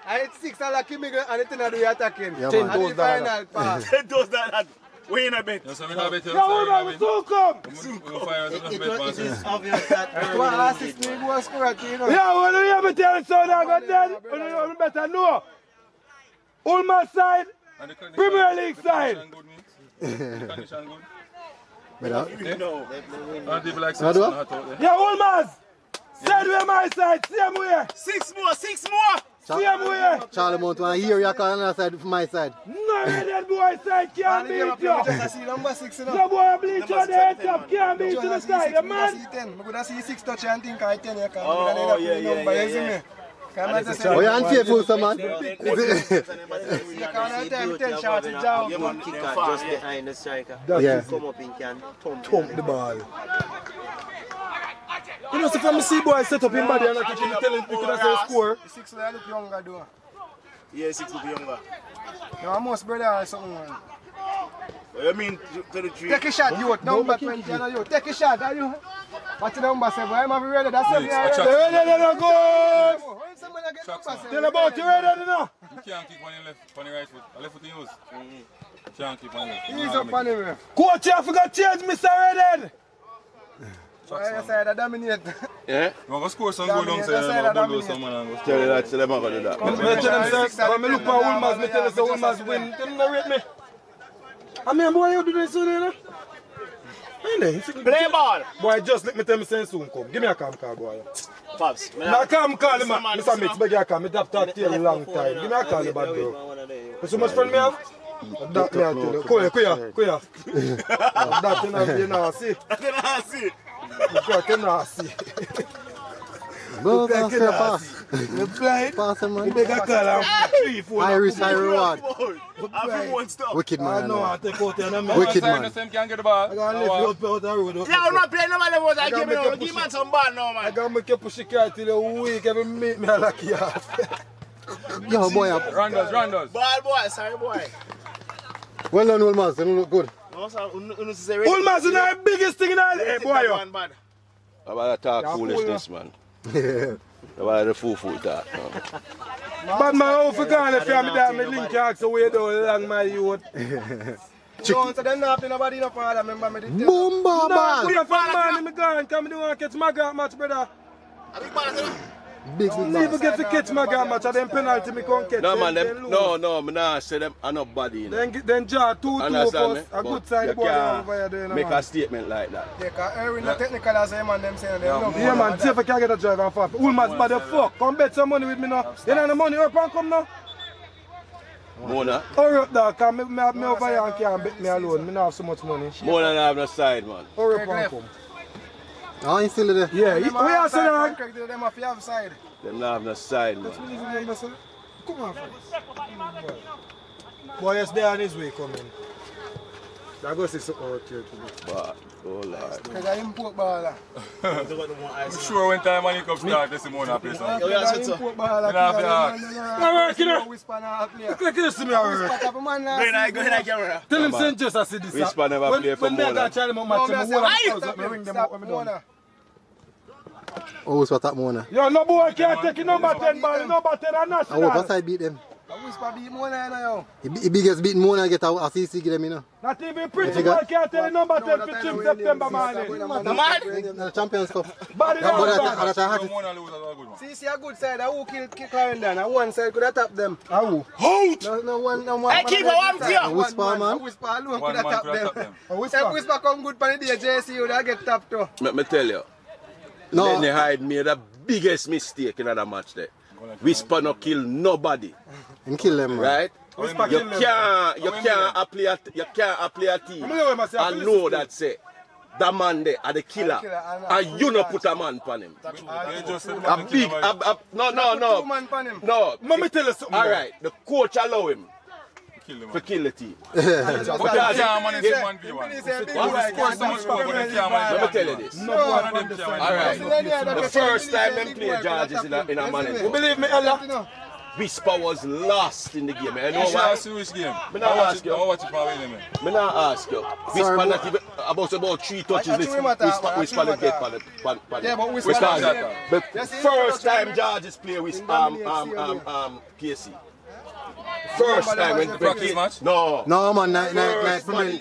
I hit 6 and lucky Miguel and the 10 are doing attacking. Yeah, And man. the final pass. 10 does that. We in a bit. Yes, I'm in a bit. Yeah, hold on, we soon come. We'll fire us a It bet, is man. obvious that Well, Irwin assist did, me, man. go score at you, know. Yeah, when you have a tell so I got dead, you better know. Wolmer side, And the condition- Premier League the side. condition good, mate? The condition good. Better. No. And people like How do I? hot out there. Yeah, Wolmer's. Side way my side, same way. 6 more, 6 more. Same way. Charlie Mount, when I hear you call another side from my side. No, that boy side can't And the game beat up here, you. just see number 6, you know. No boy bleach on the head top, can't beat you the Just see side, 6, man. see 10. I could see 6 touch and think I 10 here. Oh, yeah. Oh, you're unfaithful, so man. You can't kick out just behind the striker. Yeah. Come up and can Thump the ball. You know, so from the Schoolboy set up in body and I think you tell him you could have said score. The 6 they look younger though. Yeah, 6 will be younger. No, I must brother or something. Man. I mean, 33. Take a shot, you. Number 20, you. Take a shot, are you? What's the number 7? I'm having ready. That's 7. Yes, You ready to go? When someone get number 7? Tell about you ready now. You can't keep on your left, on your right foot. A left foot you use. You can't keep on your left. He's up on him. Coach, you forgot to change Mr. Redhead. I say that dominate. Yeah? You want to score some goal down That's there, it, but that's some man and go Tell you that, so they're not going to do that. I tell them, sir, when I look for Wolmer's, I tell them, so Wolmer's win. Tell them to rate me. I mean, boy, you do this soon, you know? Play ball! Boy, just let me tell me saying soon come. Give me a cam call, boy. Pops. Now come call him, Mr. Mix, beg you a cam. Me have to tell you a long time. Give me a call, you bad bro. You so much friend me have? That me I tell you. Kuya. That you know see. That you know see. Bro, that's your pass. You blind? Pass him, man. You make a call and 3, 4. Irish high reward. Wicked I man. know I take out your number. Wicked man. The same can get the ball. I gotta lift you up out the road. Yeah, I'm not playing no man about that game. Give man some ball now, I man. gotta make you push the car till you weak. Every meet me I like you. Yo, boy. Rondos. Ball boy, sorry boy. Well done, Wolmer. You look good. No, sir, you say Wolmer's the biggest thing in the hey, boy. Yo. bad. About to talk foolishness, man. About the fool talk. But my old forgot if I'm down, my link ask away down long my youth. No, so them not play nobody enough for that. Remember me. Boom, ball, No, ball. we are from man, me gone. Come do want to catch my gun match, brother. A big ball, sir. Big Never get to catch my gun match, and then penalty me can't catch. No, man, then them, lose. no, me nah say them are not body, you know. Then draw 2-2 Understand first. me? A good But sign you boy can't over here doing make man. a statement like that. Yeah, cause Irwin not technical as him and them saying them. No, Yeah man, see if I can get a drive and fast. Wolmer's bad the fuck. Come bet some money with me now. You know the money up and come now? Mona, Hurry up dog, cause me over here and can't bet me alone. Me not have so much money. Mona don't have no side, man. Hurry up and come. Oh, you still there? Yeah, we are saying dog. Them have to have side. Them don't have no side, man. Come on, boy, yes, they on his way coming. I go see something out here today. But, oh Lord. Cause I import baller. I'm sure when time money comes start, this Mona play something. I import baller. I'm working now. Whisper now play. Look at this to me already. Whisper type of man now. Go ahead, camera. Tell him St. Just I see this. Whisper never play for When they Mona. got Charlie Mount match, I'm ring them up when I'm done. Oh, it's what that Mona. Yo, no boy can't take number 10 ball, number 10 and I hope national. what side beat them. Whisper beat Mona now. The biggest beat Mona get a CC give them, you know. Not even Pretty Boy can't tell number 10 for Jim September morning. The Champions Cup. Body But number. that's a hat. Mona lose a good one. See a good side. Who kill Clarendon? And one side could have tapped them. How? No one. Hey, keep a one for you. Whisper, man. Whisper alone One could have man tapped could have them. tapped them. If Whisper come good for the day, JC would have get tapped too. Let me tell you. No. Lenny Hyde made the biggest mistake in that match there. Whisper no kill nobody, Him kill them, man. right? Whisper You kill them. can't apply a team I'm gonna say, and know that say that man there are the killer and you no put a man on him. They just said A big, no. Two man pan him. No. Let me tell you something. All right, the coach allow him kill them. to kill the team. But they can't manage Yeah. 1v1. He said, big What? boy Score so much score, but they can't manage Let me tell you this. No None boy of on them the can side. All right. The The first time them play Georges in a man. You believe me, Ella? Whisper was lost in the game. I know You should why. have seen which game. Me not ask you. I watch it for a while, man. Me not ask you. Whisper not even about 3 touches. Whisper the get on the. Yeah, but Whisper Because not- the Yes, he first knows time that. Georges play with KC. First time when Practice match? No. No, man. Night First Premier.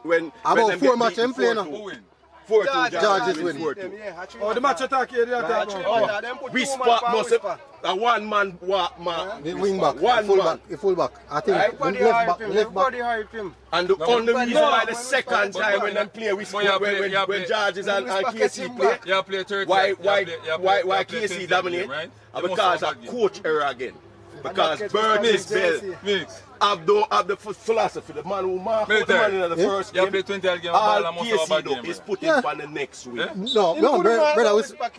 when About them 4 get match beaten them play now. 2 win. 4-2 Georges win. win. 4-2. Oh, the match attack here, they attack now. Whisper must have a one man walk man. The wing back. One Full man. back. The full back. I think Right. left back. Left back. And the only reason why the No. second time when them play with when Georges and KC play, You play 30. why KC dominate? Because of coach error again. Because Burns Bell Mix. have the philosophy, the man who mark out the man in the first You game. play 20 game, All ball and most of a KC bad do game. is bro. put him on the next week. No, brother. Whisper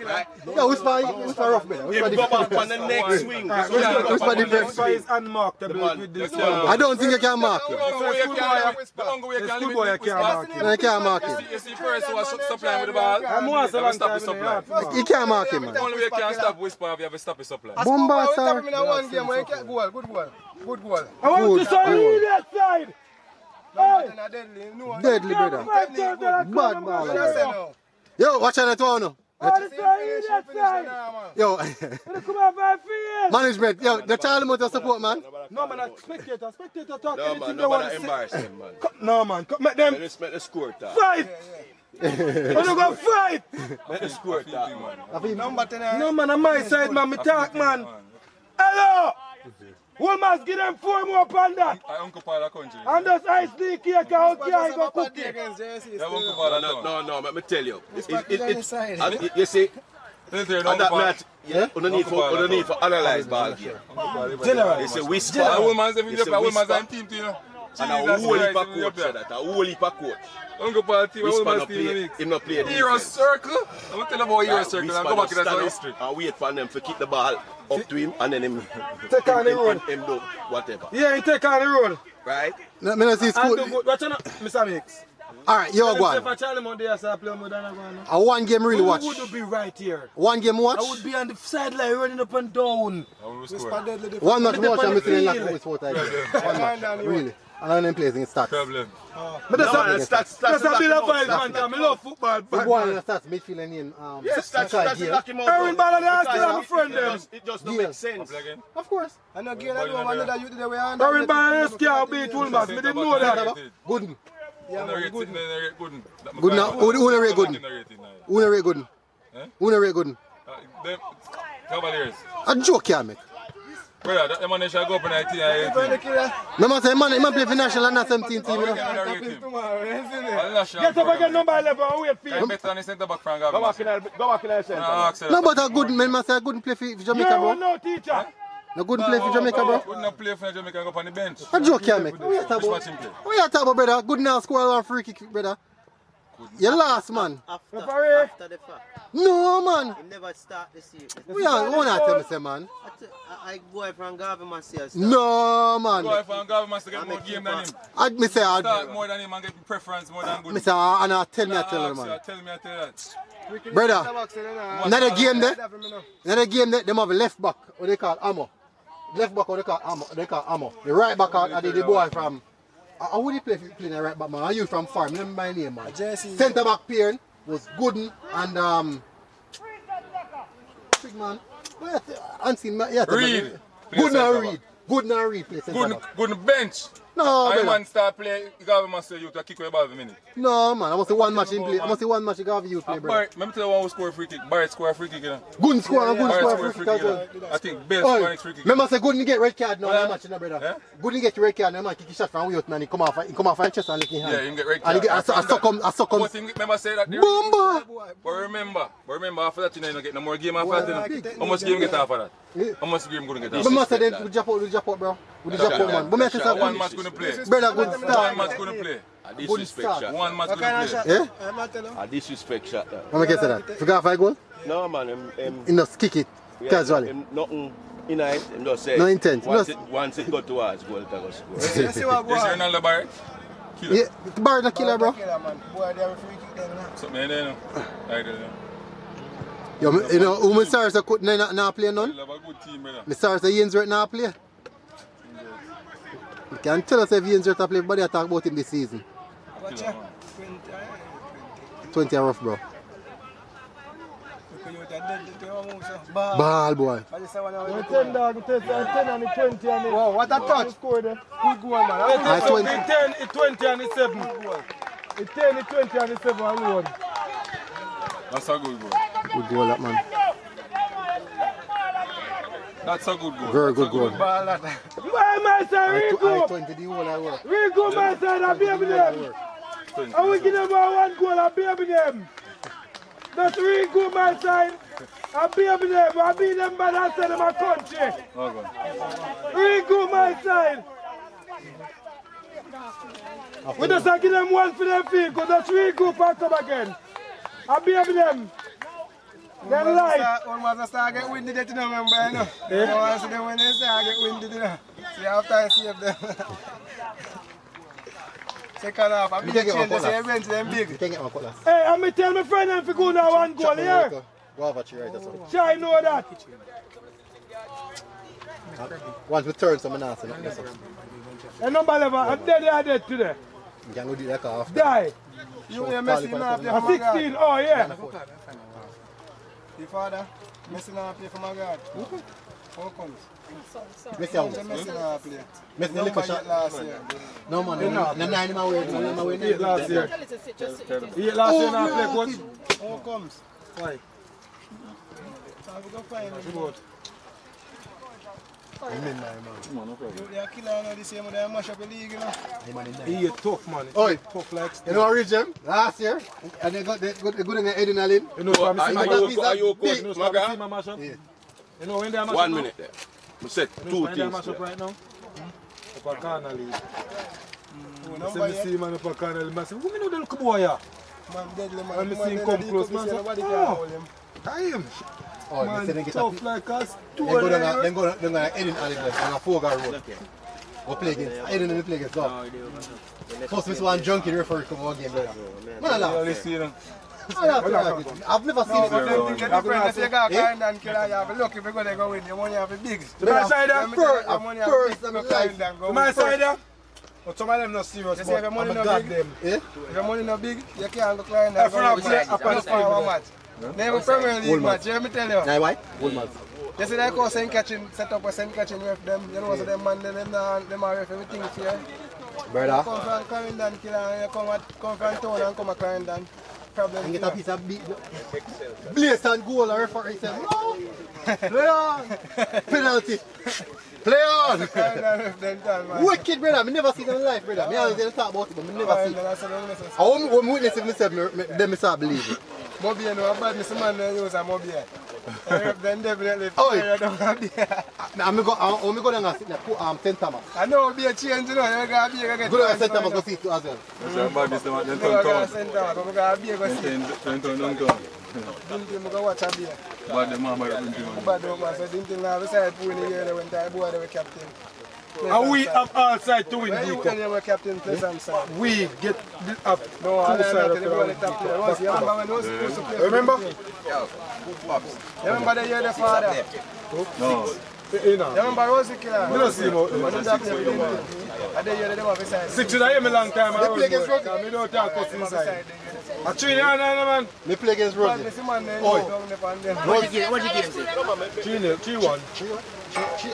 rough, brother. He Whisper go back on different. the next swing. Whisper different. Whisper is unmarketable with this The one. I don't think you can mark him. The only way you can Schoolboy limit can't Whisper. mark him. No, you can't mark him. You see first who was supplying with the ball. I'm once a You have long to stop time the in the supply. yard. You can't mark him, The man. only way you can stop Whisper if you have to stop the supply. Bomba, sir. One game where you can't goal. Good goal. Good goal. I want to say that side. Hey! Deadly, brother. Bad ball. Yo, watch out that one now. Yo, management. Yo, the child motor support, man. No man, spectator talk No anything man, they no want man to say. embarrass him, man. No man, make them Let's make the score talk. fight. Wanna go fight? Make the score talk, man. Number 10. No man, on my side man, me talk man. Hello! Wolmer's give them 4 more upon that. I uncle Paul a country. And just ice the cake out here, I go cook it. Yeah, uncle Paul a town. No, let me tell you. Side. You see, Let's hear and Uncle that Paul. match, underneath for analyze ball game. General. It's a whisper. Women's if you It's a play women's whisper. and team to you. And a whole heap of coach said that. A whole heap of coach. Uncle Party, Whisper Wolmer no play. Him not play Hero defense. Circle? I'm going to tell about Hero Circle and go back in the history. And wait for them to kick the ball up to him and then him Take on the road. him do whatever. Yeah, he take on the road. Right? No, me not see And school. do good. Watch out, Mr. Mix. Alright, yo, go on. If I Charlie Monday, I say I play more than I go on. A one game really watch. Who would be right here? One game watch. I would be on the sideline running up and down. I will score. One match watch and me feeling like field. always 4 times. One match, really. And then them plays in stats. Problem. But that's man, a stats that's a bit of lock vibe, him out. man. I love football. The boy in the stats, midfield and Yes, that's lock him out. Irwin Ball, they are still Because my friend, them. It just don't Yeah. make sense. Again. Of course. I know again, I know another youth today we are. Irwin Ball, they scared beat Wolmer. Me didn't know that. Good. Good. Good now. Who the rate good? Who the rate good? Eh? Who the rate good? Them Cavaliers. A joke here, mate. Brother, that man shall go up in 19 and 18. Remember say man play for national and not 17 team, you know. Get up again, number 11, and wait for I'm you. better than the centre back from Go Gavin. back in the center. No, but a good man say good play for Jamaica, You bro. no teacher. No good play for Jamaica, bro. Would not play for Jamaica and go up on the bench. A joke here, mate. What you talk Just about? watch him play. What you talk about, brother? Good now, score one free kick, brother. You lost, man. After the fact. No, man. He never start the series. We are one at tell me, say, man. I go from Gavin myself. No, man. Go if I'm Gavin must get more game than him. I'd me say, Start more than him and get preference more than good. me say, and I tell me, I tell you, man. Tell me, I tell you that. Brother, another game there, them have a left back, what they call Ammo. Left back, what they call Ammo. The right back are the boy from, how would he play the right back, man? Are you from farm? Remember my name, man. Centre back Pierre was Gooden and, big man. Unseen, yeah, Reed. Gooden and Reed. Gooden and Reed play centre back. Good bench. No, I brother. man start play, Gavin must say you to kick away ball a minute. No, man. I must say one match in play. I must say one match you have you play, brother. Barrett, let me tell you one who score a free kick. Barrett score a free kick, you know. Good score and good Barrett score score a free free kick kick, as you well. know. I think Bell score a free kick. Remember say Gooden get red card now Yeah. that match, you know, brother. Yeah. Gooden get red card now, man. Kick his shot from way out, man. He come off and chest and lick his hand. Yeah, him get red And he card. get I suck him. But him remember say that. Bomba! But remember after that you know you don't get no more game after that. You know. How much game get after that? How much game gonna get after Remember that? say then we drop out, bro. We drop out, man. But me say One match gonna play. brother, good One start. match gonna play. A disrespect shot. One match gonna play. Yeah? I'm not telling you. A disrespect shot. How much you say that? Forgot if I goal? No man, He just kick it casually. Nothing in it, him just say. No intent. Once it got towards goal, it go score. You see what This is go on? Ronaldo Barrett. Yeah, Barrett a killer, bro. Killer, man. Boy, they have a free kick there now. Something in there, you know. Like that, You know, who me sorry say could not play none? you have a good team, brother. Me sorry say Ian's right now play. You can tell us if Ian's right to play, but I talk about him this season. Watch Killer, out. man. 20 are rough, bro. Ball, boy. I just say one of The the 10 dog, the 10 and the 20 and the... Wow, what a touch. Score there. Good goal, man. I So 20. the 10, the 20 and the 7. The 10, the 20 and the 7 alone. That's a good goal. Good goal, that man. That's a good goal. Very good goal. Ball that. Why my son, I Rico? 20 the whole I work. Rico, my son, I baby them. I will give them one goal, I baby them. That's Rico, my son. I baby them. I beat them by that side of my country. Oh, God. Rico, my son. We just give them one for their feet, because that's Rico packed up again. I baby them. Then life. One was start get windy, that you know, remember, you know. You know, I see them when they start get windy, you know. See, after I save them. Second half, I You beat take the it change, one they say cutlass. bench them You big. can get my cutlass. Hey, I'm going to tell my friend them to go now one goal here. Go over to your right or something. Sure, I know that. Once we turn some now, so nothing else. And number 11, I'm dead today. You can go do that after. Die. You Messi now play I'm for my God. 16, oh yeah. Your father, Messi now play for my God. How comes? Messi out. Messi now play. Messi the Number liquor 8 shot. last year. No man, the 9 in my way. In my way. 8 last year. 8 last year now play coach. How comes? Why? How we go find him? They are killer now this year, but they mash up the league, you know. He is tough, man. Oi, Tough like you know reach them last year, and they got good in the head in the lane. You know what I'm saying? Are you coach, You know what I'm Maga? saying, Yeah. You know when they are mash 1 up minute there. We said now? two When they are things mash up there. right now? Up a corner league. So I see man up a corner, I say, who me know the little boy here? Man deadly man. When I see him come close, man, I say, oh, damn. Oh, Man, they say they get tough a like us. Then go down Eden Alley on a 4-guard road. Go play against Eden and play against dog. First, Mr. One junkie referee come out game, brother. Man, I laugh. I've never seen it. If you got kind and killer, you have a luck if you're going to go win. Your money have a big. My side there? First, I'm like, My side there? But some of them not serious, If but your money I'm a no god big, them. if your money no big, you can't look like that. If I'm play up on the field, match. Never Premier League match, let me tell you. Now, why? Wolmer. You see that call Saint catching, set up a Saint catching with them. You know, so them man, them are ref everything here. Brother. You come from Clarendon, killer, and you come from town and come to Clarendon. Problem And get a piece of beat. Blaze and goal, and referee said, no. Play on. Penalty. Play on. Wicked, brother. I never seen them in life, brother. I always talk about it, but I never see it. I want witness it myself, then I start believe it. Mobile, no, bad Mr. Man use a mobile. Then definitely I'm go down and sit there, put St. Thomas. I know be a change, you know, you're going to be a Go down and St. Thomas go see it as well. That's bad, Mr. Man. Then You're turn going to town. St. Thomas, we're going to be a go see. Then turn downtown. Didn't go watch a beer. Bad the man, bad the man. Bad dog man, so didn't now beside pulling the year when I boy they were captain. And we have all side to win When the you cup. when you were captain Pleasant side. We get up No, I two don't side know of the boy the top player. Was you remember when he was supposed to play? Remember? You remember the year the father? No. You know. You remember Rosie Killer? You don't see him out When there. he play for Liverpool. And the year they were beside. 6 years I hear me long time. I play against Rugby. I don't talk about Beside inside. them. I train on man. They play against But Rosie. this man then Oi. down there and then. What you game say? 3-1.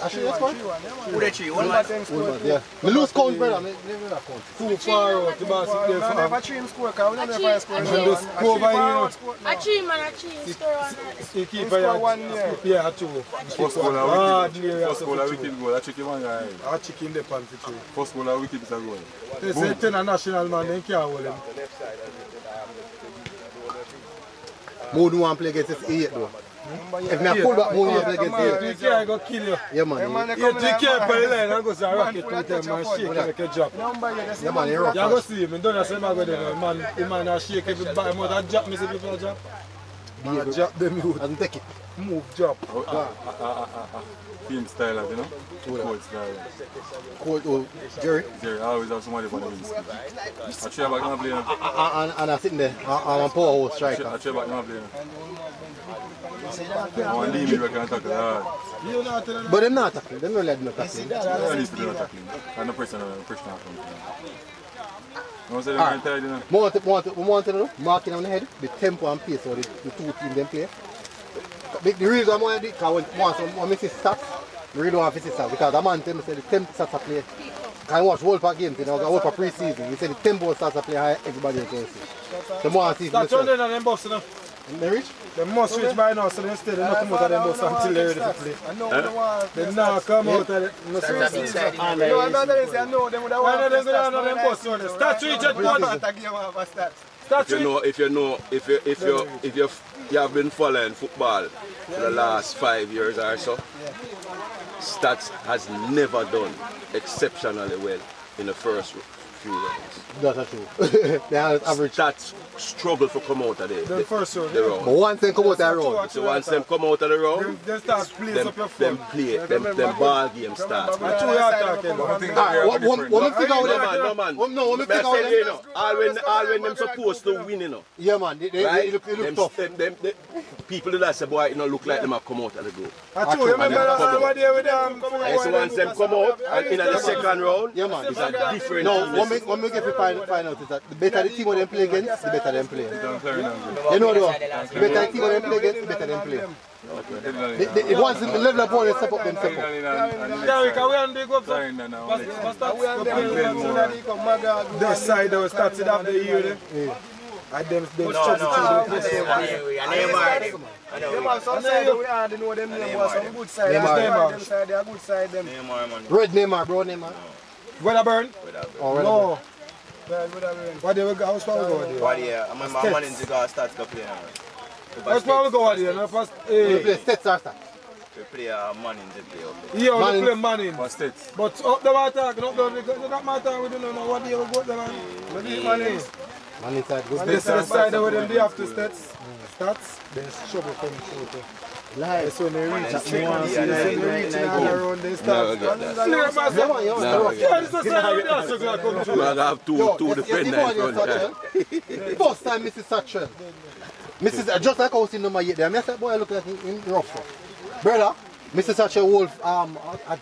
Actually, that's one. Who they three? One Number man. 10 score. Yeah. Me lose count, brother. Me never lose count. Too far out. The boss is We there don't for have a team score because we don't have a score. And just go over here. Achieve, score on that. You keep score 1 year. Yeah, two. First goal Ah, a wicked. dear, First goal a wicked goal. That chicken man guy. I chicken the pan for two. First goal a wicked is a goal. They say 10 a national man, they can't hold him. Mood want play against this 8 though. If me a pull back, Mood want play against 8. You can't go kill you. Yeah, man. You can't play line and go to a rocket with them and shake and make a drop. Yeah, man, you're rough. You go see him, and don't say man go there, man. The man a shake every body, mouth a drop, me see people a drop. Man a drop them youth. Doesn't take it. Move, drop. Film style, you know? Cold style. Cold, oh, Jerry. Jerry, I always have somebody on the wing. I try back now playing. And I'm sitting there. I'm a powerhouse striker. I try back now playing. I want to leave me back and tackle hard. You not telling But they're not tackling. They're not letting them tackle. I need to do no tackling. And no pressure, no pressure. You know what I'm saying? You know? We want to know, marking on the head, the tempo and pace of the two teams them play. The reason I want to do it, because when I see stats, I really don't want to see stats, because the man tell me say the tempo stats are play. I watch Wolmer games, you know, I watch for preseason. He said the tempo stats are play high, everybody else can see. The more I see it That's myself. on them boss now. They reach? They must reach by now, so instead they not come out of them boss until they're ready to play. I know the one. They now come out of it. No No, I'm not telling you, I know them would have Why not them won. go down on them boss on it? Start reach at one. Start reach. If you have been following football for the last 5 years or so, Stats has never done exceptionally well in the first few rounds. That's true. They have average. Stats struggle to come out of The first round. the round. But once they come out that road, So once them come out of the round, They start playing them up your phone. ball game starts. That's what you are talking about. what me figure out No man. No, me But figure I said, you out know, all when them supposed to win, you know. Yeah, man, they Right? look tough. Them people that say, boy, you know, look like them have come out of the group. That's true. You remember that over there with them? And so once them come out, and in the second round, Yeah, man. it's a different No, message. what me get to find out is that the better the team when they play against, the better them play. Down clearing angle. You know though, the better the team when they play against, the better them play. It once the level up one, they step up them step up. Yeah, we can dig up some. This side they will start it after the year. And them struggle to Them are some side we hardly know them name was some good side. Them side they are good side them. Red Neymar, bro Neymar. Weather burn? Oh, red No. Well, would have been. What they will go? How's power go there? What yeah, I'm my man in the start to play now. How's power go there? No, first. We play stats or stats. We play Manning today. Yeah, we play Manning. For States. But up the water, up the that matter, we don't know what they will go there, man. Manning. Man inside good. And they say the side where them they have to stats. There's trouble coming through. That's when they reach that nuance, when they reach all around they start. Yeah, this is the side where they are struggling to come through. I have two defenders in front. First time Mrs. Satchel. Mrs. Just like I was in number 8 there, I said, boy, I look like in rough. Brother, Mrs. Satchel Wolf a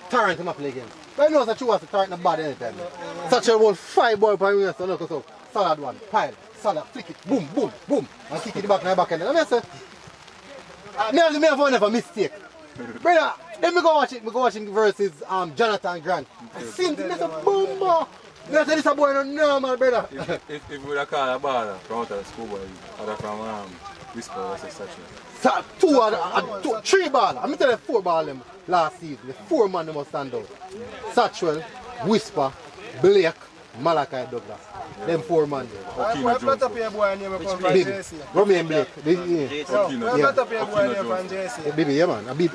torrent him up again. But I know that she was a torrent in the bad anytime. Satchel Wolf 5 boy per minute, so look so. Solid one, pile, solid, flick it, boom, boom, boom. And kick it back in the back end. And I said, I have a mistake. Brother, then we go watch it versus Jonathan Grant. I seen him, that's a boom. I said, this a boy no normal, brother. If we would have called a baller from out of the Schoolboy, other from Whisper versus Satchel. 3 ball. I'm telling you 4 ball them last season. The 4 man they must stand out. Satchel, Whisper, Blake, Malachi Douglas. Them 4 man. Why put up your boy name from JC? Romain Blake. Why put up your boy name from JC? Baby, yeah man. Algie,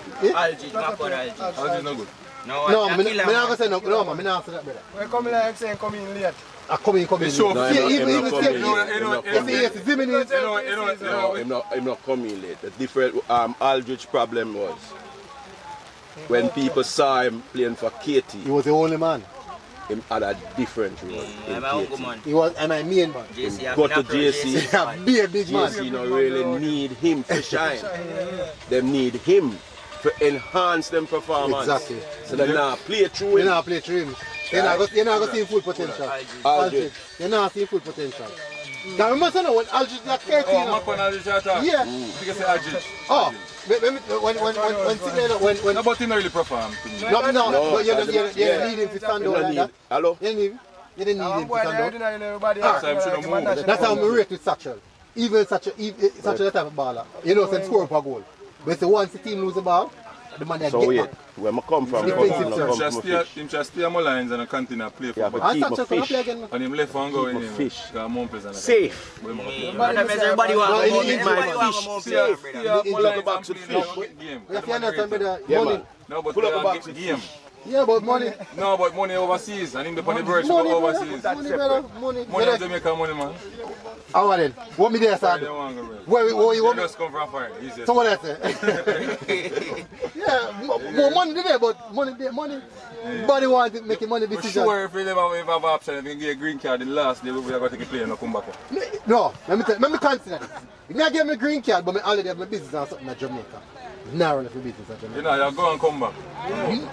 not good Algie. Algie no good. No, I'm not going to say no, man. I'm not say that, brother. We come like saying come in late. I come in. No, Even I'm not coming late. The different Aldridge problem was when people saw him playing for Katie. He was the only man. Him had a different role. He was my main man. Go to JC. Be a big man. JC don't really need him to shine. Them need him to enhance them performance. Exactly. So they now play through him. You're not going to see full potential. Aldridge. You're not seeing full potential. Now remember when Aldridge is like 13. Oh, Macon Aldridge attack. Yeah. You can say Aldridge. Oh. When No, but he not really perform to me. No, but you didn't need him to stand out like that. Hello? You didn't need him to stand out. That's how we rate with Satchel. Even Satchel that type of baller. You know, some score per goal. But once the team lose the ball, the man they so get back. Where I come from, Him just stay on my lines and continue to play football. And Satchel can play again. And him left and go in him. Fish. Safe. Everybody want to go get my fish. Pull up the box with fish. You have to understand, brother, money. No, but Pull up the box with game. Yeah, but money. No, but money overseas. And him the on the verge Money, for brother. overseas. Money, brother. Money. Money in Jamaica money, man. How are they? What me there, sir? Where you want me? Just come from fire. Easiest. So what I say? Yeah, more money there, but money. Body want to make a money For decision. sure, if we never have an option, if we get a green card the last day, we are going to take a play and not come back. No, let me consider this. If I get my green card, but I already have my business or something in Jamaica. Now run for business in Jamaica. You know, you go and come back.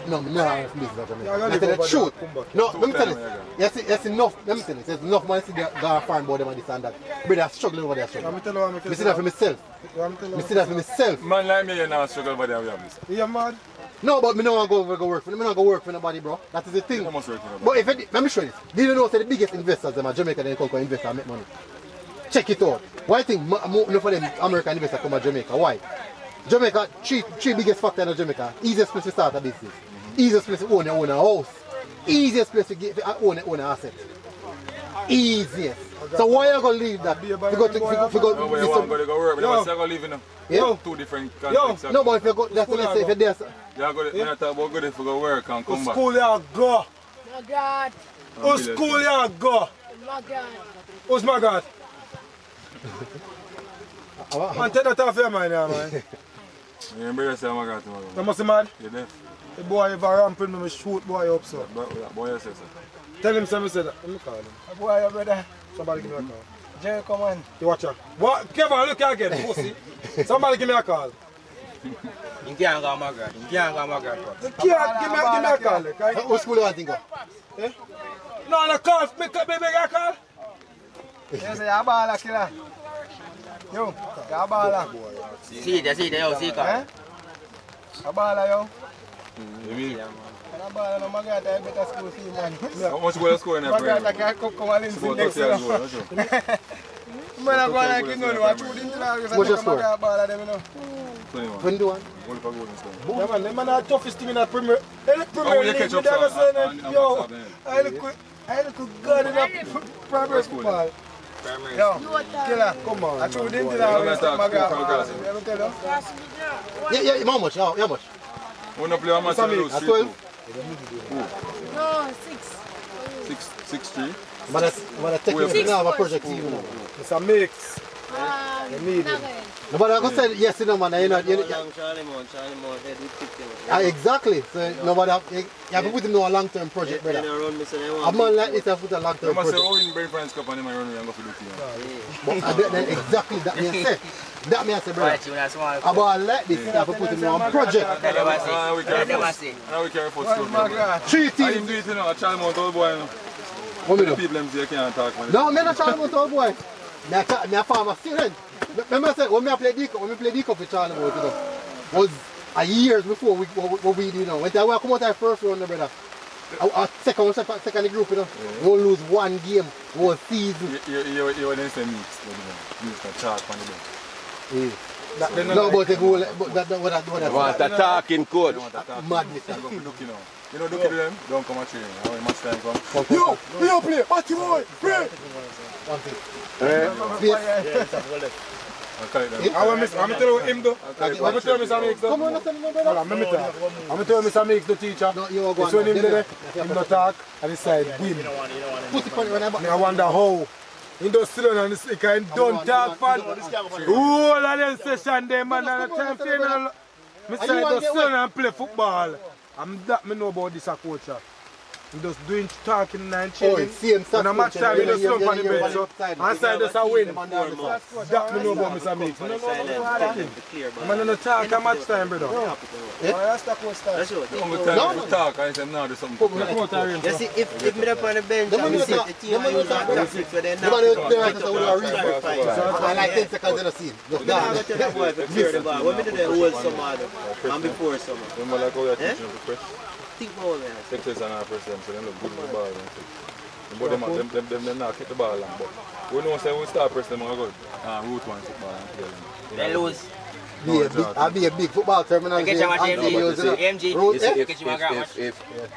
No, now run for business in Jamaica. I tell you the truth. No, let me tell you. Yes, enough. Let me tell you. There's enough money to go and find about them and this and that. But they're struggling over there. I see that for myself. Man like me, you now struggle over there. You mad? No, but me don't want to go work for them. Me don't go work for nobody, bro. That is the thing. But if let me show you this. Did you know that the biggest investors in Jamaica they come to invest and make money? Check it out. Why I think enough of them American investors come to Jamaica? Why? Jamaica, three biggest factors in Jamaica. Easiest place to start a business. Easiest place to own your own house. Easiest place to own your own asset. Easiest. So why are you going to leave that? You go to work, but you're going to live in two different countries. No, but if you go, that's what I say. If you're there, you're going to talk about good if you go work and come back. School you go. My God. Who's school you go? My God. Who's my God? Man, take that off your mind now, man. You embarrass your my God, man. You must be mad? You're deaf. The boy ever ramping me, shoot boy up, so. Boy, you say so. Tell him something, say that. Let me call him. Boy, your brother. Somebody give me a call. Jerry, come on. You watch her. What? Kevin, look again, pussy. Somebody give me a call. You can't go my God. You can't go my God. You can't give me a call. Okay? what school you want to go? Eh? No, call. Make a call. You say you're a baller killer. Yo, you're a baller. See it, yo, see it. A baller, yo. You mean? A baller, no, my God, I better school for you, man. How much will you score in that My prayer? God, I can't come and listen next to you. Man, I'm going like you know, I told him to What's your score? 21. 21. What if I go in score? Yeah, man, them man are the toughest team in the Premier League. How will you catch up, Yo, sir? I look good in the Premier football. Yo, killer, come on. I told him to You're my talk God. to Let me tell you. Yeah, how much? How much? When you play a match, you lose 3-2. No, 6. 6-3. But I take it now, a project team. It's a mix. You need it. No, but I go say yes, you know, man. You know, Charlie Moore, head with 50. exactly. So nobody you have to put him on a long-term project, brother. A man like this have to put a long-term You must say, project. oh, in Brain France Cup and him run and go for the team. But then exactly that me I say. That me I say, brother. About like this, you have to put him on a project. Now we carry first stroke. 3 I teams. him do it, you know, a child mount old boy. What me The do? people them say you can't talk, man. No, me not Charlie Moore old boy. Me a farmer student. Remember I said when I play D-Cup with Charlie Moore, you know, was a years before we you know. When I come out our first round, brother. Our second group, you know. We won't lose one game, whole season. You wouldn't say mix, the chalk on the bench. No, but the goal, but that Want a talking coach. madness. You know, look at them, don't come at training. How much time come? Yo, play, Matty boy, play. I want to tell you him though. I want to tell you Mr. Mix though. Come on, let me know, Hold on, let me talk. I'm going to tell you Mr. Mix the teacher. No, you are going It's when him to there, him not talk, and he said win. put it on when I wonder how. He just sit down and he can don't talk for all of them session there, man. And the time for him, Mr. just sit down and play football. I'm that me know about this coach. He just doing talking and chilling. When a match time, he just slump on the bench. So, and side just a win. That me know about Mr. Mix. No, man, no talk at match time, brother. That's what. No, talk, I said, no, there's something. You see, if me up on the bench and we see the team I use on tactics, so they're not I like 10 seconds in the scene. Just I'm going to tell the boy to clear the ball. What me do the whole summer and before summer? Remember like how you're teaching them to press? Think about it. Texas and our first them, so they look good with the ball. But them not kick the ball long. But we know say we start press them, we go route one football and play them. They lose. I'll be a big football terminology. If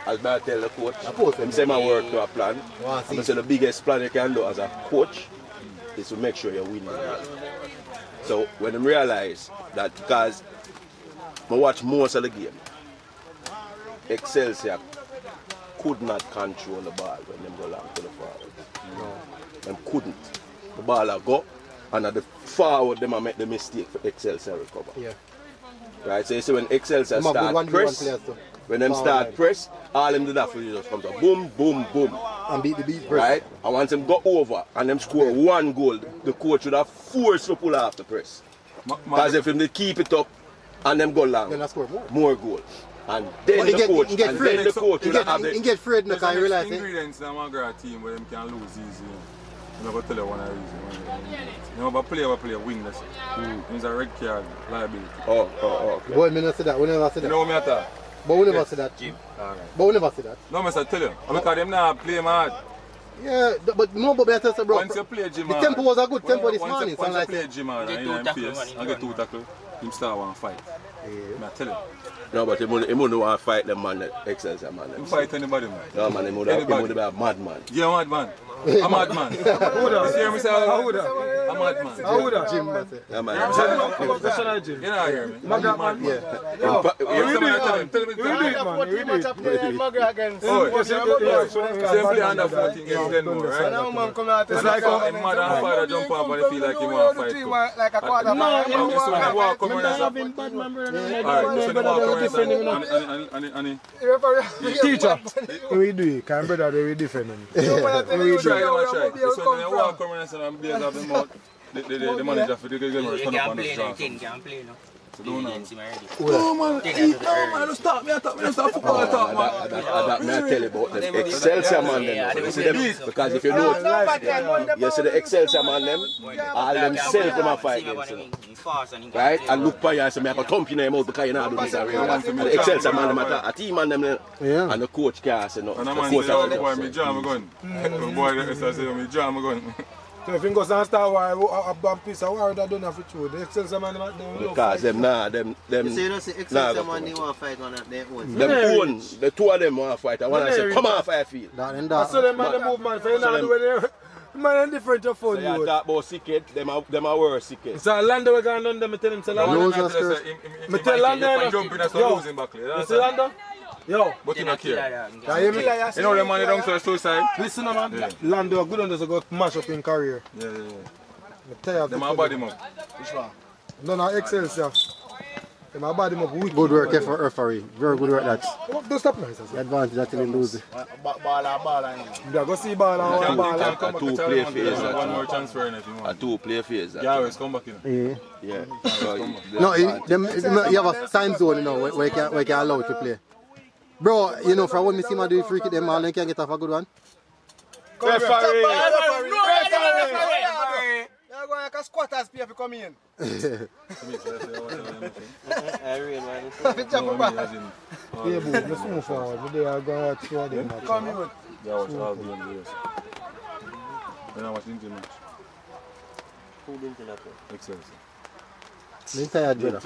as I tell the coach, him say my work to a plan. I'm say the biggest plan you can do as a coach is to make sure you win the game. So when them realize that, because I watch most of the game, Excelsior could not control the ball when them go long to the forward. No. Them couldn't. The ball will go, and at the forward them make the mistake for Excelsior recover. Yeah. Right, so you see when Excelsior start press, when them start press, all them do that for you just come to boom, boom, boom. And beat the beat. Right? And once them go over and them score one goal, the coach would have forced to pull off the press. Because if them they keep it up and them go long, then I score more goals. And then the coach, and then the coach will have it. He get afraid because he realize ingredients in a team where them can lose easy. I'm going to tell you one reason. You know, but player wingless. It's a red card liability. Oh. Boy, me not say that. We never say that. You know what I talk? But we never say that. Alright. But we never say that. No, I tell you. Because them not play hard. Yeah, but no, but better say, bro. Once you play gym the tempo was a good tempo this morning. Once you play gym hard and in face and get 2 tackles, him start one fight. I tell you. No, but he wouldn't want to fight them man, that Excelsior man. Him fight anybody, man. No, man, he would be a madman. Yeah, madman. A madman. You hear me say a madman. Gym, man. Yeah, man. Professional gym. You know hear me? Madman. Tell me. Same play under 14 against Glenmore, right? It's like how him mother and father jump up and he feel like he want to fight too. Like a quarterback. So when he walk come around, alright, so they walk around and Teacher, we do it. Can brother, we defend him. try. So when they walk around and blaze up the mouth, the manager for the Glenmore turn up on the straw. So don't know. Oh man, don't stop me, don't stop football talk, man. That may I tell you about the Excelsior man them. You see them, because if you know, you see the Excelsior man them, all themselves them a fight against them. Right? And look for you and say, I have a thump in them out because you know do this already. And the Excelsior man them a team man them, and the coach can't say no. And a man say, oh boy, me jam a gun. Oh boy, the say, me jam a gun. So if you go and start a piece of war that don't have to throw. The Excelsior man because them them So you don't say Excelsior man they want to fight on their own. Them own, the two of them want to fight. I want to say, come on, fire field. I saw them man the movement for you now do Man, different to So phone, you you. talk about sicket, them are worse sicket. So Lando we going on them, I tell him, say Lando. Me tell Lando, jump in and start losing back. You see Lando? Yo. But you not care. You hear me? You know the money down to the suicide? Listen, man. Yeah. Lando, good on this, go mash up in career. Yeah. I tell you, Them are body up. Which one? No, Excelsior. Them are body up weak. Good work for referee. Very good work that. Don't stop now. The advantage that he lose. Ball. Yeah, go see ball and one ball. Come Two back play to phase. one more transfer in if you A want. 2 play phase. Yeah, always come back in. Yeah. Yeah. So, No, you have a time zone, you know, where you can allow it to play. Bro, you know, from when me see my do free kick, them all they can get off a good one. Referee. You're going like a squatters pay if you come in. Irwin, man. Yeah, bro, let's move forward. They are going to show them. Come in. Yeah, watch all games. Then I watch the match. Who didn't tell that? Excelsior. I'm tired, brother.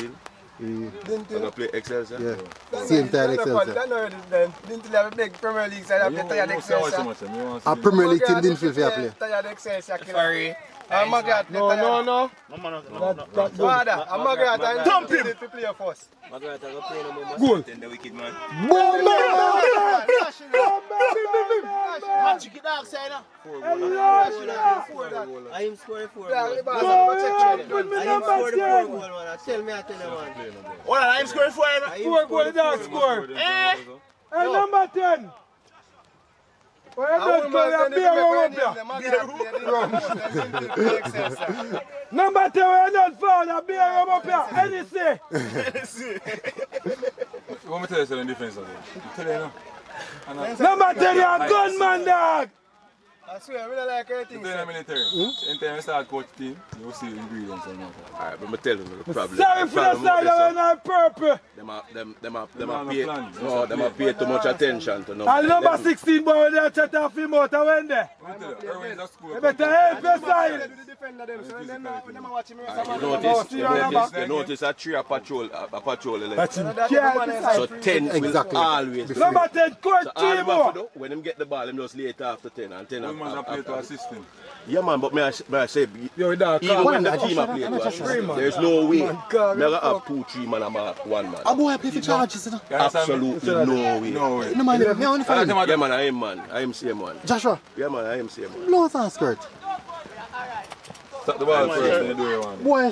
I'm gonna play Excelsior. Yeah. Same tired Excelsior. Didn't tell you a big Premier League side after tired Excelsior. A Premier League team didn't feel fair play. Tired Excelsior. Sorry. I'm a God. No. Father, I'm a God. I'm dump him. To play first. Margaret, I go play no more. Goal. The wicked man. Wolmer! Magic it dark side now. I am scoring 4 Yeah, goals. the boss have to check I am scoring 4 goals, man. Tell me, I tell you, man. What I'm scoring 4 I am 4 goal, dark score. Hey, number 10. Number 10, we're not found. A beer room up here. Any say? What me tell you say in defense of it? Tell you now. Number 10, you're a gunman, dog. I swear, I don't like anything. In the military, anytime you start coach team, you will see ingredients and all that. Alright, but I'm telling you the problem. Sorry for the side of I'm purple. Them are pay too much attention to number. And number 16, boy, when they chat off him out, when there? Irwin is a school. You better help your side. You notice a 3 a patrol 11. That's him. So 10 will always. Number 10, coach So all team. them have to do, when them get the ball, them just lay it after 10 and 10 One man play to assist him. Yeah man, but may I say, Yo, dog, even when the I team just are playing shut to up, assist, there's no way. May I have 2-3 man and mark 1 man. A boy play for charges, you know. Absolutely no way. No way. No man, me only find Yeah man, I am man. I am same one. Joshua, Yeah man, I am same one. blows and skirt. Stop the ball first, then you do it one. Boy,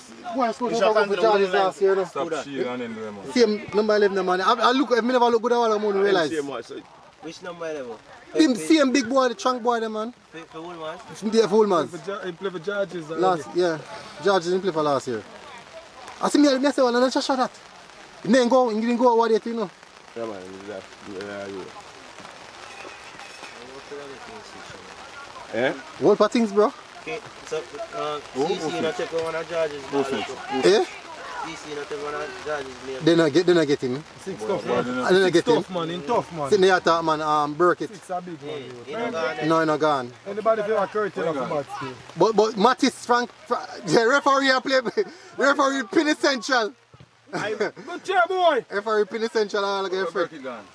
scored for charges last year, you know. Stop shield and then do them. Same number 11, man. I look, if me never look good at all, I'm gonna realize. Same one. So Which number level? Him, same big boy, the trunk boy, there, man. For Wolmer? From there, full man. He play for Judges. Last, yeah. George didn't play for last year. I see me, I say, well, I just shot that. He didn't go, what you know. yeah man, yeah. Whole part things, bro. Okay, so CC not take one of George's ball. Eh? CC not take one of George's name. They not get him. Six tough man. I didn't get him. Tough man, in tough man. Sitting there, that man, Burkett. Six a big man. He not gone. No, he not gone. Anybody feel like curtain of bad still? But Mattis, the referee play, the referee pin essential. Good chair, boy. Referee pin essential, I like a friend. Burkett gone.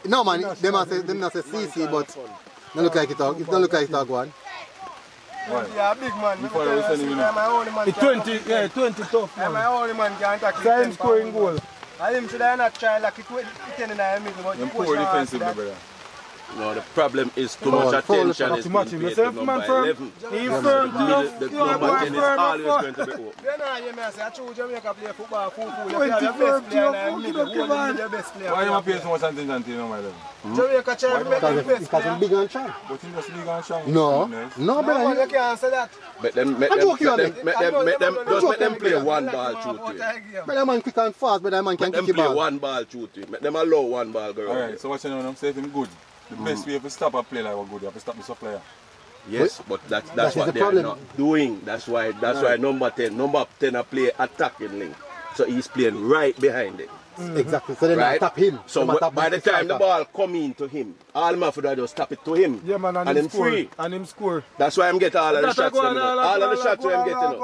No man, them not say CC, but don't look like it all. It don't look like it all go on. Yeah, big man. Before I was sending him I'm my only man. The 20 tough I'm man. my only man can tackle. So him scoring goal. I him should I not try like it 10 in the middle, but Them the poor push defensive, that. brother. No, the problem is too Foul, much foul, attention is Match being him. paid to Yourself, man, number firm. 11. He firm, tough. The You are number boy 10 is firm, always firm. going to be open. Then I hear me say, I choose Jamaica play football, full. You 20 have the firm, best player in tough, the middle. fuck Who you, man. is the best player? Why you pay so much attention to number 11? Jamaica try to make the best Because player. I'm big and strong. But he just big and strong. No, Nice. no, No, man, brother. you can't answer that. Make them Play fast, but that man can Make them kick the play ball. one ball shooting. Make them allow one ball go around. Alright, so what you know, say if him good. The best way to stop a play like what good, you have to stop the supplier. Yes, but that's That is what the they are problem. not doing. That's why number 10 are play attacking link. So he's playing right behind it. Exactly. So then I Right? tap him. So by the time the ball come in to him, all him have to do is just tap it to him. Yeah, man, and and him him score. free. And him score. That's why I'm getting all of the shots. All of the shots I'm getting up.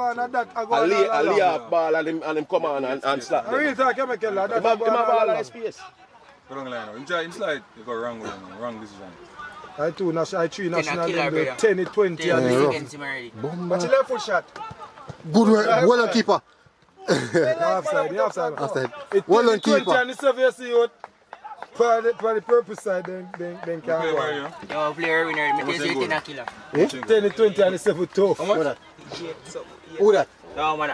A lay up ball and him come on and slap I them. really talk, you make a lot. Him have ball on the space. Go wrong line now. Him slide, you go wrong way, man. Wrong decision. I 3 national killer, them do brother. 10, 20 and Yeah, rough. against him already. Watch the left foot shot. Good work. Well done, keeper. offside. Offside. It Well done, 20 keeper. and the survey see you for the purpose side then Play can where, go. you? Yo, play Irwin already. Me tell you, 10 a killer. 10, 20 and the 7 tough. Who that? Who that? No, man.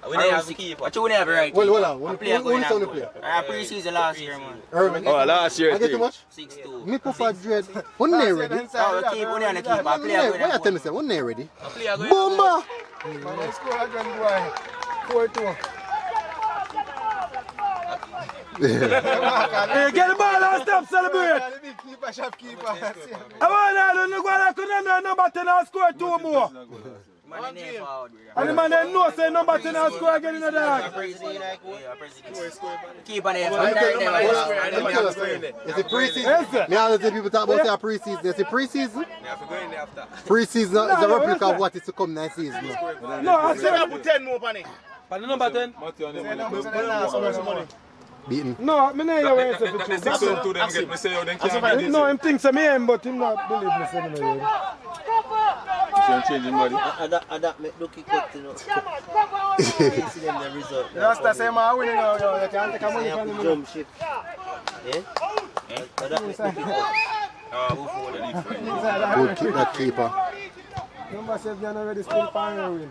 We didn't have to keep. What you have right? Well, hold on. One Who player is going on the out. player? Preseason last year, man. Irwin. Oh, last year. I get too much? 6-2. Me prefer dread. One name ready. Oh, we keep. We on the keep. A player Why going you out. tell me say one name ready? A player going Bomba! Man, they score again, boy. 4-2. Hey, get the ball and stop celebrate. The big keeper, shop keeper. I want to look what I couldn't number 10 and score 2 more. Man, they never out. And the man they know say number 10 and score again in the dark. Keep on there. Let me tell you something. Is it preseason? Me always hear people talk about say preseason. Is it preseason? Preseason is a replica of what is to come next season. No, I Say said I put 10 more on it. but the number 10. Matthew and them money. Beaten. No, I know you want to say for Next season to them get me say how them can't get this. No, him thinks I'm him, but him not believe me. Say me no. You should change him body. That make Lucky cut, you know. See them the result. The Rasta say, man, winning now, yo. You can't take a money from the Jump ship. Yeah? That make Lucky cut. Good kick that keeper. number 7 already still fine Irwin.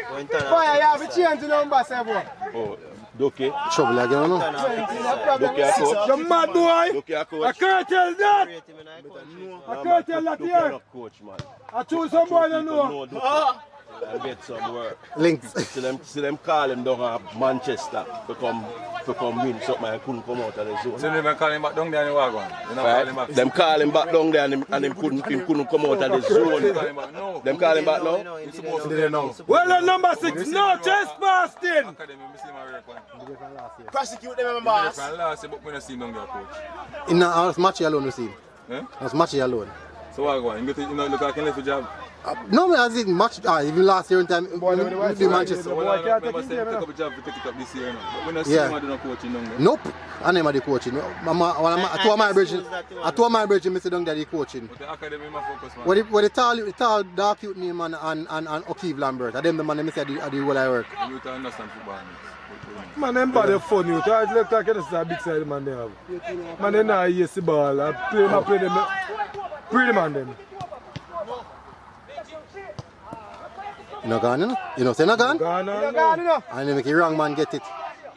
Going to Fire, you have to change to number 7. Oh, Doki. Trouble again, no? Doki a coach. You mad boy? Doki a I coach. can't tell that. I can't tell that Doki here. a coach, man. I choose somebody to know. No, Doki. And get some work. Links. See them call him down at Manchester to come win something and couldn't come out of the zone. So they never call him back down there and he walk on. They never call him back. Right? Them call him back down there and him couldn't come out of the zone. No. Them call him back now? He's supposed to know. Well, the number 6, no trespassing. Academy, we see my work on. Prosecute them, From boss. last year, but we don't see him down there, coach. In a match alone, we see. Eh? That's match alone. So what go on? You know, look like he left a job. No, man, as in match. Even last year in time, we do Manchester. So well, I remember saying take up a job to take it up this year now. But we don't see him do no coaching down there. Nope. I never the coaching. I told my bridge, I said down there the coaching. But the academy my focus, man. What the tall dark youth name and O'Keefe Lambert. I them the man I say I do what I work. You don't understand football. Man, them body funny. You try to look like it's a big side man they have. Man, they not use the ball. I play them. Pretty man them. You know gone, you know? You know say no gone? Gone You on got it, now. no? And then make a wrong man get it.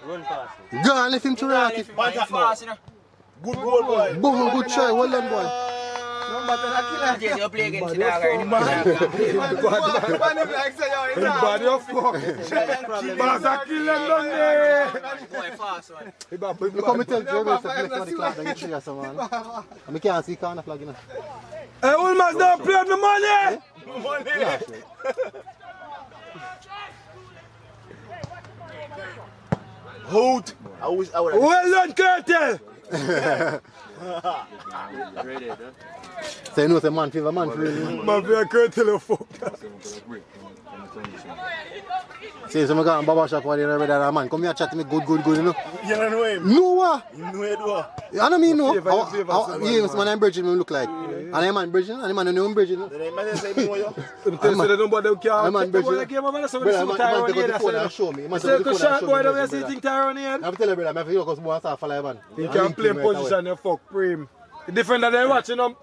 Run past. Gone, if him to rock it. Good goal, boy. Boom, good try. Well done, boy. Number 10 a killer. You play against the dog already. Man, him like say, yo, His body of fuck. Boss a kill them down there. Boy, fast one. You come and tell Jeremy to flex on the clock and get trigger some man. I can't see corner flag, you know. Hey, Wolmer don't play with the money. Yeah, Hoot. I would Well done, Curtel. so you know say man favor man for real. Man, for a Curtel of fuck. Say some guy in barber shop or the other that man come here chat to me good, you know. You don't know him. No what? You know it, do. I don't mean no. Favor, Yes, man, I'm Bridget, me look like. And I'm man Bridget, and I'm man know Bridget. Then man say me know you. Them tell you that nobody I'm can on take the ball Bridget. again, man. So we Brother, shoot man, Tyrone take here. out the That's phone it. and show me. Man, Say take out to the phone and shot show boy, me, the way brother. you see thing Tyrone here. I tell you, brother, I feel because boy start fly man. He can play position, you fuck prim. The defender they watching him.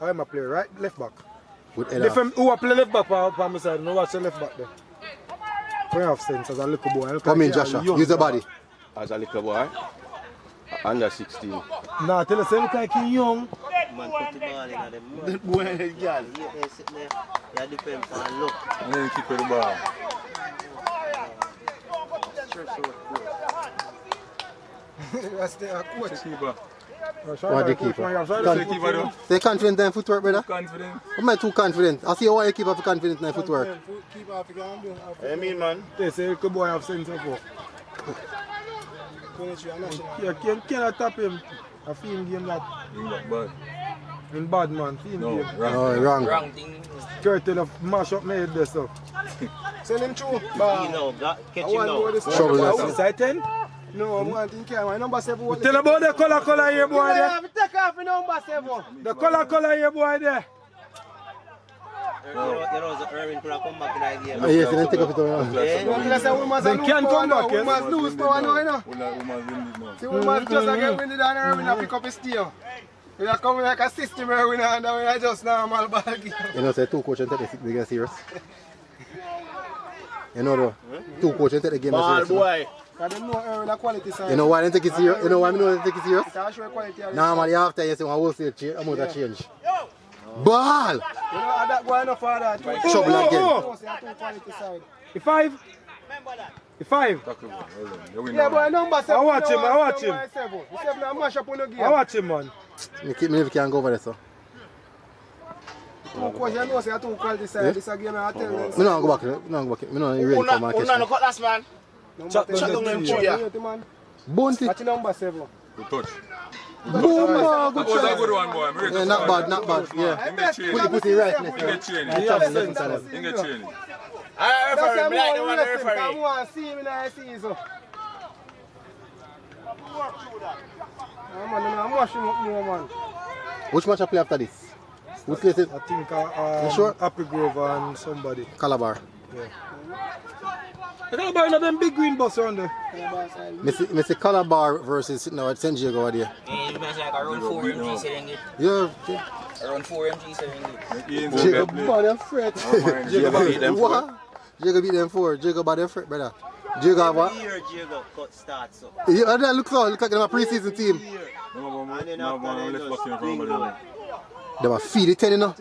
I'm a player, right? Left back. Good head off. Different who a play left back for my side, no watch the left back there. We have sense as a little boy. Come in, Joshua. Use the body. As a little boy, under 16. Nah, tell us, look like he young. Man, put the ball in at them. That boy and his girl. Yeah, sitting there. You depend on look. And then kick with the ball. That's the coach. Keeper. What the keeper? Say keeper though. Stay confident in footwork, brother. Confident. I'm not too confident. I see why you keep up confident in footwork. Keep off, you can't do. I mean, man. They say little boy have sense of fuck. 23 and national. You cannot tap him. A film game that Bring back ball. in bad man, film No, game. wrong. Oh, wrong. Wrong thing. Curtain of mash up my head there stuff. Send him through. You know, catch him now. Trouble, Is that 10? No, I'm wanting to number 7. Tell about the color here, boy. There. Take off number 7. The color here, boy. There. You know, Irwin could have come back in the idea. Yes, then take up it around. They can't come back, yes? Women's lose power now, you know. Women's win it now. See, women's just again win it and Irwin pick up his steal. We are coming like a system Irwin and we are just normal ball game. You know, say 2 coaches take the game serious. You know, though, 2 coaches take the game serious. boy. Because they know Irwin a quality side. You know why they take it serious? You know why I know they take it serious? It's a show quality. Normally after you say one wholesale amount of change. Ball! You know that going up for that. Trouble again. No, say a 2 quality side. The 5. The 5. Yeah, boy, number 7. I watch him, I watch him. The 7 now mash up on the game. I watch him, man. Me if you can go over there, so. 2 coach, you know, say a 2 quality side. This a game I tell them. Me no go back. Me no go back. Me no really come and catch No me. cutlass, man. Number 10. Shut down them two, yeah. Bounty. What's number 7? Good touch. Boom! That Good was a try. good one, boy. Yeah, not bad, not bad. Yeah. In the training. Put it right next In the to training. it. Yeah, Left sense. side. In the training. I referee, me like the one the I referee. want to see him in the season. I'm watching up more, man. Which match I play after this? Which place it? I think You sure? Happy Grove and somebody. Calabar. I can't buy them big green bus around there. Me see Calabar versus now at St. Diego there. Yeah, you mentioned like around 4 MG selling it. Yeah. Around 4 MG selling it. Jacob bad fret. Jacob beat them What? Jacob beat them 4. Jacob bad fret, brother. Jacob have what? Every year Jacob cut starts up. Yeah, that looks like them a preseason team. And then after they just Them a feed it 10, you know.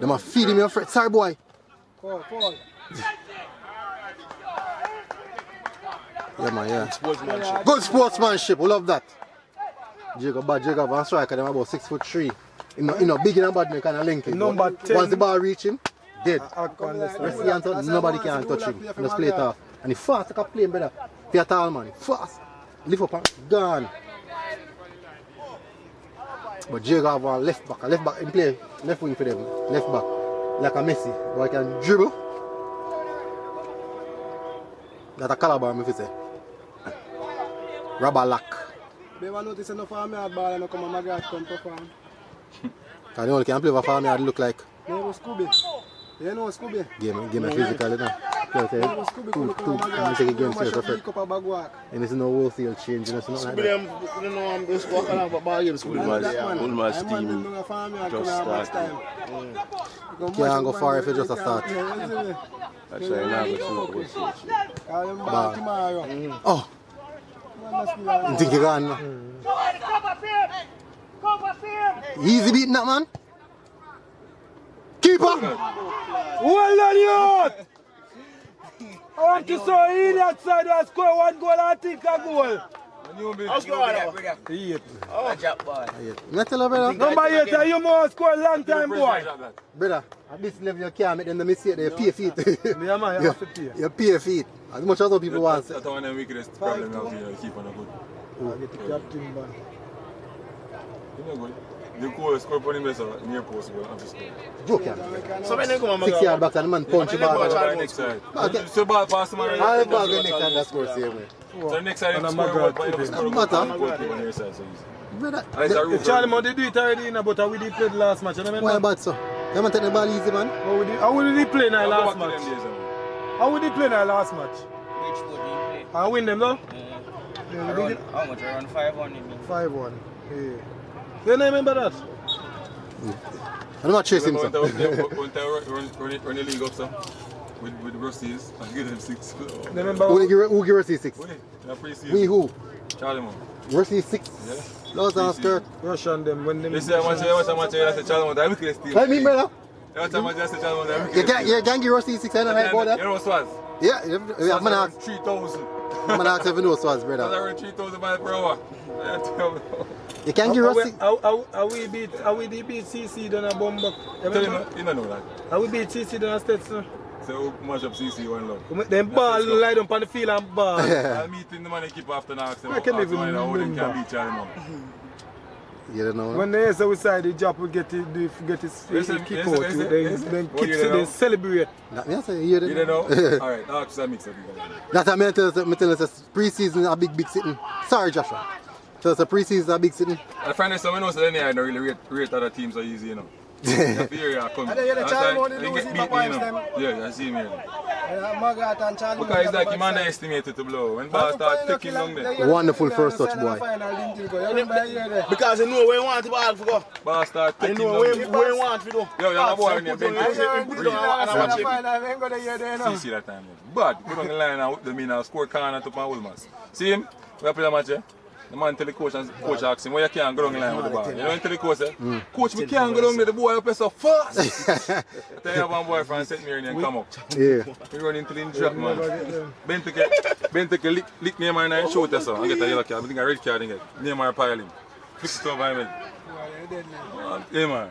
Them a feed him your fret. Sorry, boy. Fall. Yeah, man, yeah. Good sportsmanship. We love that. Jacob bad. Jacob and striker. Them about 6'3". You know, big and bad, me kind of link it. Number 10. Once the ball reach him, dead. Understand. Rest the hand, nobody can touch him. Just play it off. And he fast like a plane, brother. He a tall man. Fast. Lift up and gone. But Jacob have a left back. A left back in play. Left wing for them. Left back. Like a Messi. But he can dribble. That's a Calabar, me say. Rubber lock. They want to notice enough for me at ball and come on my guard come perform. Because you only can play for farm yard look like. They know Scooby. They know Scooby. Game physical, you know. So, They know Scooby come on my and take a game serious. up a bag walk. And there's no wholesale change, you know, so nothing like that. You know, I'm just walking out for ball games. Woolmer's team just started. Can't go far if you just a start. Actually, now go to Oh! You think you gone now? Easy beating that, man. Keeper! Well done, youth! I want to saw in outside and score 1 goal and think a goal. How's going? 8. A drop ball. Me tell you, brother. Number 8, you must score a long time, boy. Brother, at this level you can't make them the mistake, they pay feet. Yeah, man, you have to pay. You pay feet. As much as other people want. That's one of the weakest problem you have to keep on a good. I get the captain, man. You know good. The goal score for him near post goal. I'm just Joke, yeah. So when they come on, 6 yard back and the man punch the ball. next side. So ball pass the man. All the ball go next time that score same way. So next side And him I'm a score god, but even. he score Matter. goalkeeper on your side so easy. Brother, And it's a roof. Charlie, man, they do it already, but we did play the last match. You why remember? bad so? You man take the ball easy, man. How would they play in our Go last back to them match? days, man. How would they play in our last match? Which would you play? And win them, though? Around, how much? Around 5-1 you mean? 5-1. Yeah. You don't remember that? I'm not chasing him, Remember sir. when they run the league up, sir? With the Russies and give them 6. Remember? Who give us 6? Preseason. We who? Charlie, man. Rusty 6. Yeah. Lost on skirt. Russian them when them. You see how much I say Charlie, man. I'm looking at Steve. I mean, brother. Every time I just say Charlie, man. You can't give Rusty 6. I don't know about You that. know Swaz? Yeah, I'm Swaz ask 3,000. if you know Swaz, Swaz brother. around 3,000 miles per hour. You can't give Rusty. How we beat CC done a bomb back? Tell him, you don't know that. How we beat CC done a Stetson? So much up CC one love. Them ball lie down on the field and ball. I'll meet in the money keep after now. I can't even how they can remember. beat Charlie, man. You don't know. When they say we side the job, we get it kick out. They celebrate. You don't know? Alright, that's a mix up. That's what I tell us, pre-season a big sitting. Sorry, Joshua. So it's a pre-season a big sitting. I find that someone knows that I don't really rate other teams so easy, you know. Yeah, I see him here. Because it's like him underestimated to blow. When ball start taking long there. Wonderful first touch, boy. Because you know where you want the ball to go. Ball start taking long. Where you want to go. Yo, you're boy in your bench. See that time. But put on the line and whip them in and score corner to Wolmer. See him? We play the match, eh? The man tell the coach asks him, why you can't go down the line with the ball? You know, he tell the coach, coach, we can't go down there, the boy up so fast. I tell you, one boy from St. Mary and come up. Yeah. He run into the trap, man. Ben take a lick Neymar and shoot us and get a yellow card. I think a red card, Neymar pile him. Fix it over him. Neymar.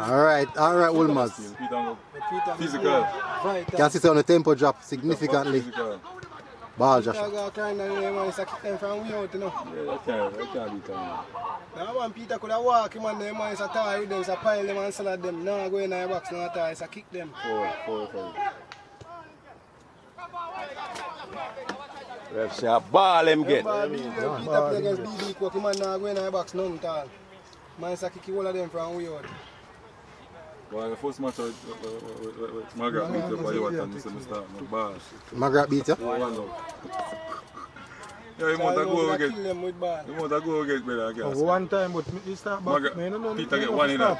Alright, Wolmer. Physical. Can see on the tempo drop significantly. Ball, Joshua. Yeah, I can't be time. Now, one Peter could have walked him and them is a tie with them, is a pile them and salad them. Now go in the box, now tie, is a kick them. Four. Ref say a ball him get. Peter play against BB Cook, him and now go in the box, none tall. Man is a kick all of them from way out. Well, the first match with Margaret beat up by you and Mr. Start, no ball. Margaret beat you? Yeah, you want to go again. You want to go again, brother, I guess. One time, but he start back. Peter get one in there.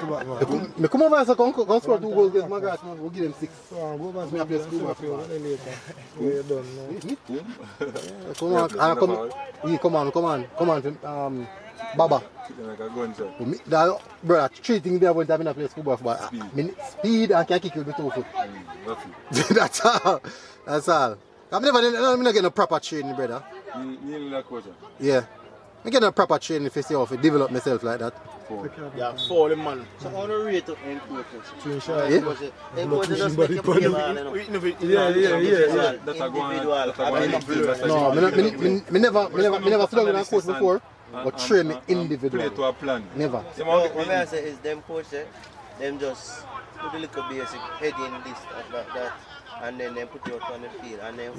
Me come over and say, come score 2 goals against Margaret, we'll give them 6. Go back to play Schoolboy. You're done, come on, Baba. Brother, 3 things there when I'm in a place Schoolboy for speed and can kick you with 2 foot. That's all. I'm never getting a proper training, brother. Yeah. I get a proper training if you see how to develop myself like that. Yeah, 4 man. So how do you rate up in coaches? Yeah. No, me never sit down with a coach before. But train me individually. To a plan. Never. What I say is them coaches, them just put a little basic heading this that, and then they put you out on the field, and then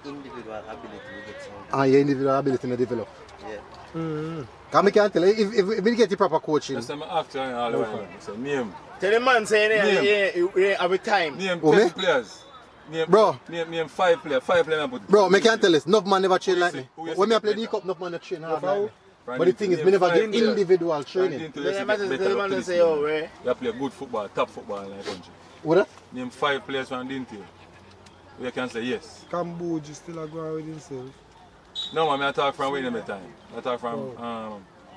individual ability to get something. Your individual ability to develop. Yeah. Because I can't tell you, if we get the proper coaching. That's what I'm after all the way. So name. Tell the man saying yeah, every time. Name 10 players. Bro. Name 5 players. 5 players. Bro, I can't tell you, enough man never train like me. When I play the cup, enough man never train hard like me. But the thing is, we never get individual training. You play good football, top football in the country. What? Name 5 players from Dinty. We can say yes. Cambodia still a go with himself. No man, I talk from way the time. I talk from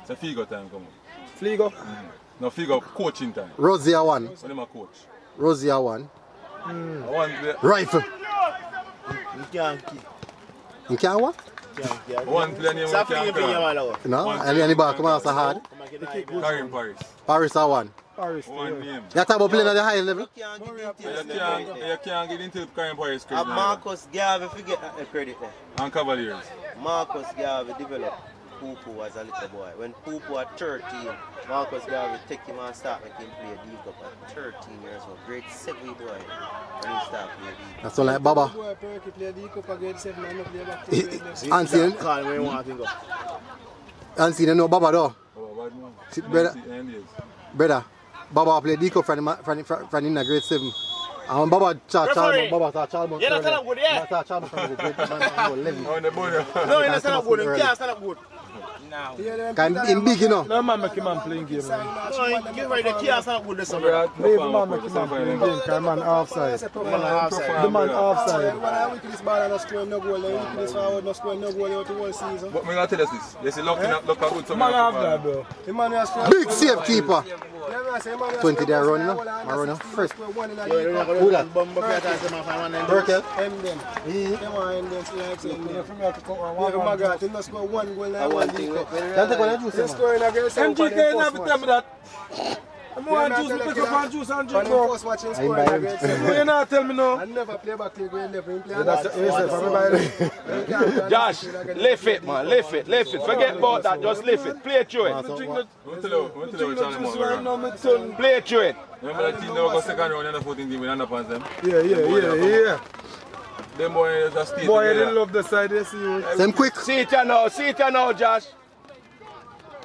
the Figo time come up. Figo? No, Figo coaching time. Rosia 1. When am I coach? Rosia 1. Rifle. You can't kick. You can't what? One player name can't. No, any ball come out so hard. Karim Paris. Paris are 1. One name. You talk about playing at the high level? You can't get into Karim Paris credit. Marcus Garvey, if you get that credit there. And Cavaliers. Marcus Garvey developed Poopoo as a little boy. When Poopoo at 13, Marcus Garvey take him and start making him play D-Cup at 13 years old. Grade 7 boy when he start playing D-Cup. That's all like Baba. Ansi, you know Baba though? Brother, Baba play D-Cup from in grade 7. And Baba start Charles, Yeah, that's not good, yeah. No, that's not good. You can't stand up good. Can him big, you know? No man make him man playing game. No, give right the can't stand up good this summer. Leave man make him man playing game, because man offside. The man offside. When I week this ball and not scoring no goal, then week this forward not scoring no goal out the whole season. But I'm going to tell us this. They say look how good some Man have that, bro. The man has scored. Big safe keeper. 20 there running now. I run first. Who that? Burkett? MGK never tell me that. I'm going to juice, pick up and juice and drink, When bro. the first match in school, I grade 7. You not tell me no. I never play back to grade 11. Play That's it. Josh, lift it, man. Lift it. Forget about that. Just lift it. Play through it. Play through it. Remember that team that was second round and the 14 team with underpants them? Yeah. Them boys just stay Boy, I together. didn't love the side, you see. Same quick. See it now, Josh.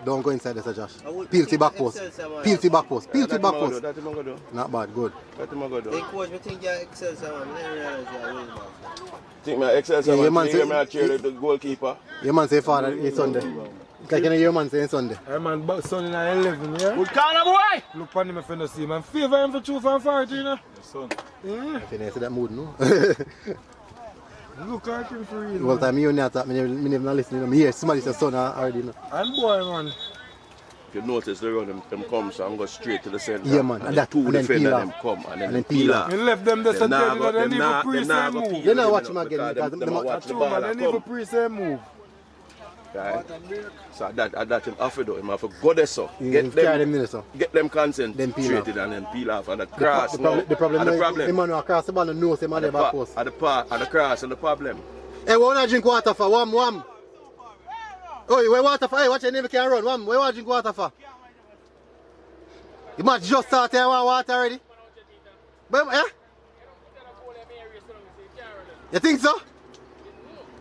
Don't go inside there, Josh. Peel to back post. Peel to back post. Peel to back post. That's what I'm going to do. Not bad, good. That's what I'm going to do. Hey coach, I think you're excel someone. I didn't realize you're Wolmer. Think my excel Yeah, man, someone, I cheer the goalkeeper. Your man say father is Sunday. It's like your man saying Sunday. Hey man, but son in 11, yeah? Good call, boy! Look on him if you don't see, man. Favor him for truth and authority, you know? Son. Yeah. If you see that mood, no? Look like him for real. Well, time you not that, me never listening. Me hear somebody say son already, no? I'm boy, man. If you notice, they run them come, so I'm going straight to the center. Yeah, man. And the two and then defenders peel them off. come, and then And then peel peel off. He left them there, so they didn't even pre-say move. They not watch him again because them watch the True, ball man, they and didn't even come. pre-say move. Right. So that him have to do. Him have to go there, so get them concentrated and then peel off and the cross. The problem and is, the problem. him man cross the ball and knows him on the back post. At the part, at the cross and the problem. Hey, we want to drink water for? Wham. Oh, where water for? Hey, watch your name can run. Wham, where want to drink water for? You match just started, you want water already? But, yeah? You think so?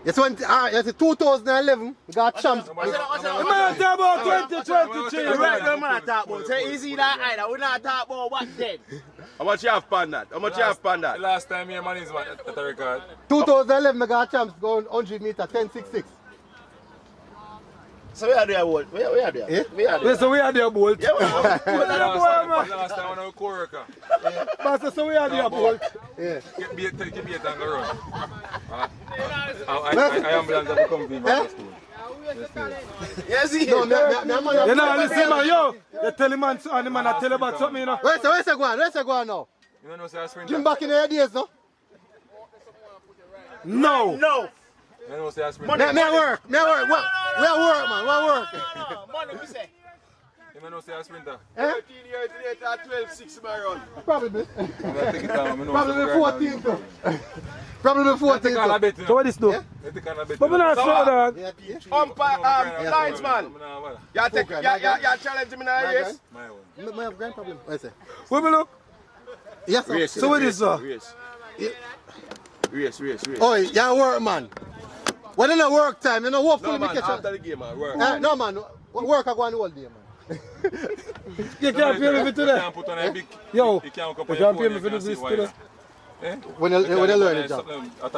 It's 2011, we got champs. The man talk about 2023. Right, the man talk about. Say, is he that either? We not talk about what then? How much you have pan that? How much you have pan that? The last time your man is at the record. 2011, we got champs going 100 meter, 10.66. So we are there, Bolt. We are there. Eh? We are there. Listen, we are there, Bolt. Yeah, we are there. The last time I was a co-worker. Master, so we are there, Bolt. Yeah. Get beat and go run. I ambulance have to come to him. Yes, he No, is. You know, listen, man, yo. You tell him, man, and the man, I tell you about something, you know. Where's the go on? Where's the go on now? You don't know say I sprint. Jim back in the days, no? No. No. You know say I sprint. Me work. Where work, man? Where work? Money, we say. You don't know say I sprinter. 13 years later, 12-6 my run. Probably. I take it down. I know Probably 14 too. Probably 14 I too. bet. So what is do? I take on a bet. But we not slow, dog. Linesman. You challenge me now, yes? My one. I have grand problem. What is it? Where we look? Yes, sir. So what is, sir? Race. Oh, you work, man. When you know work time, you know hopefully No, we man, catch after up. the game, man, work. No, man. Work I go on all day, man. You can't pay me for You today. can't put on a big. Yo, You can't you can't pay me for this today. When you learn the job.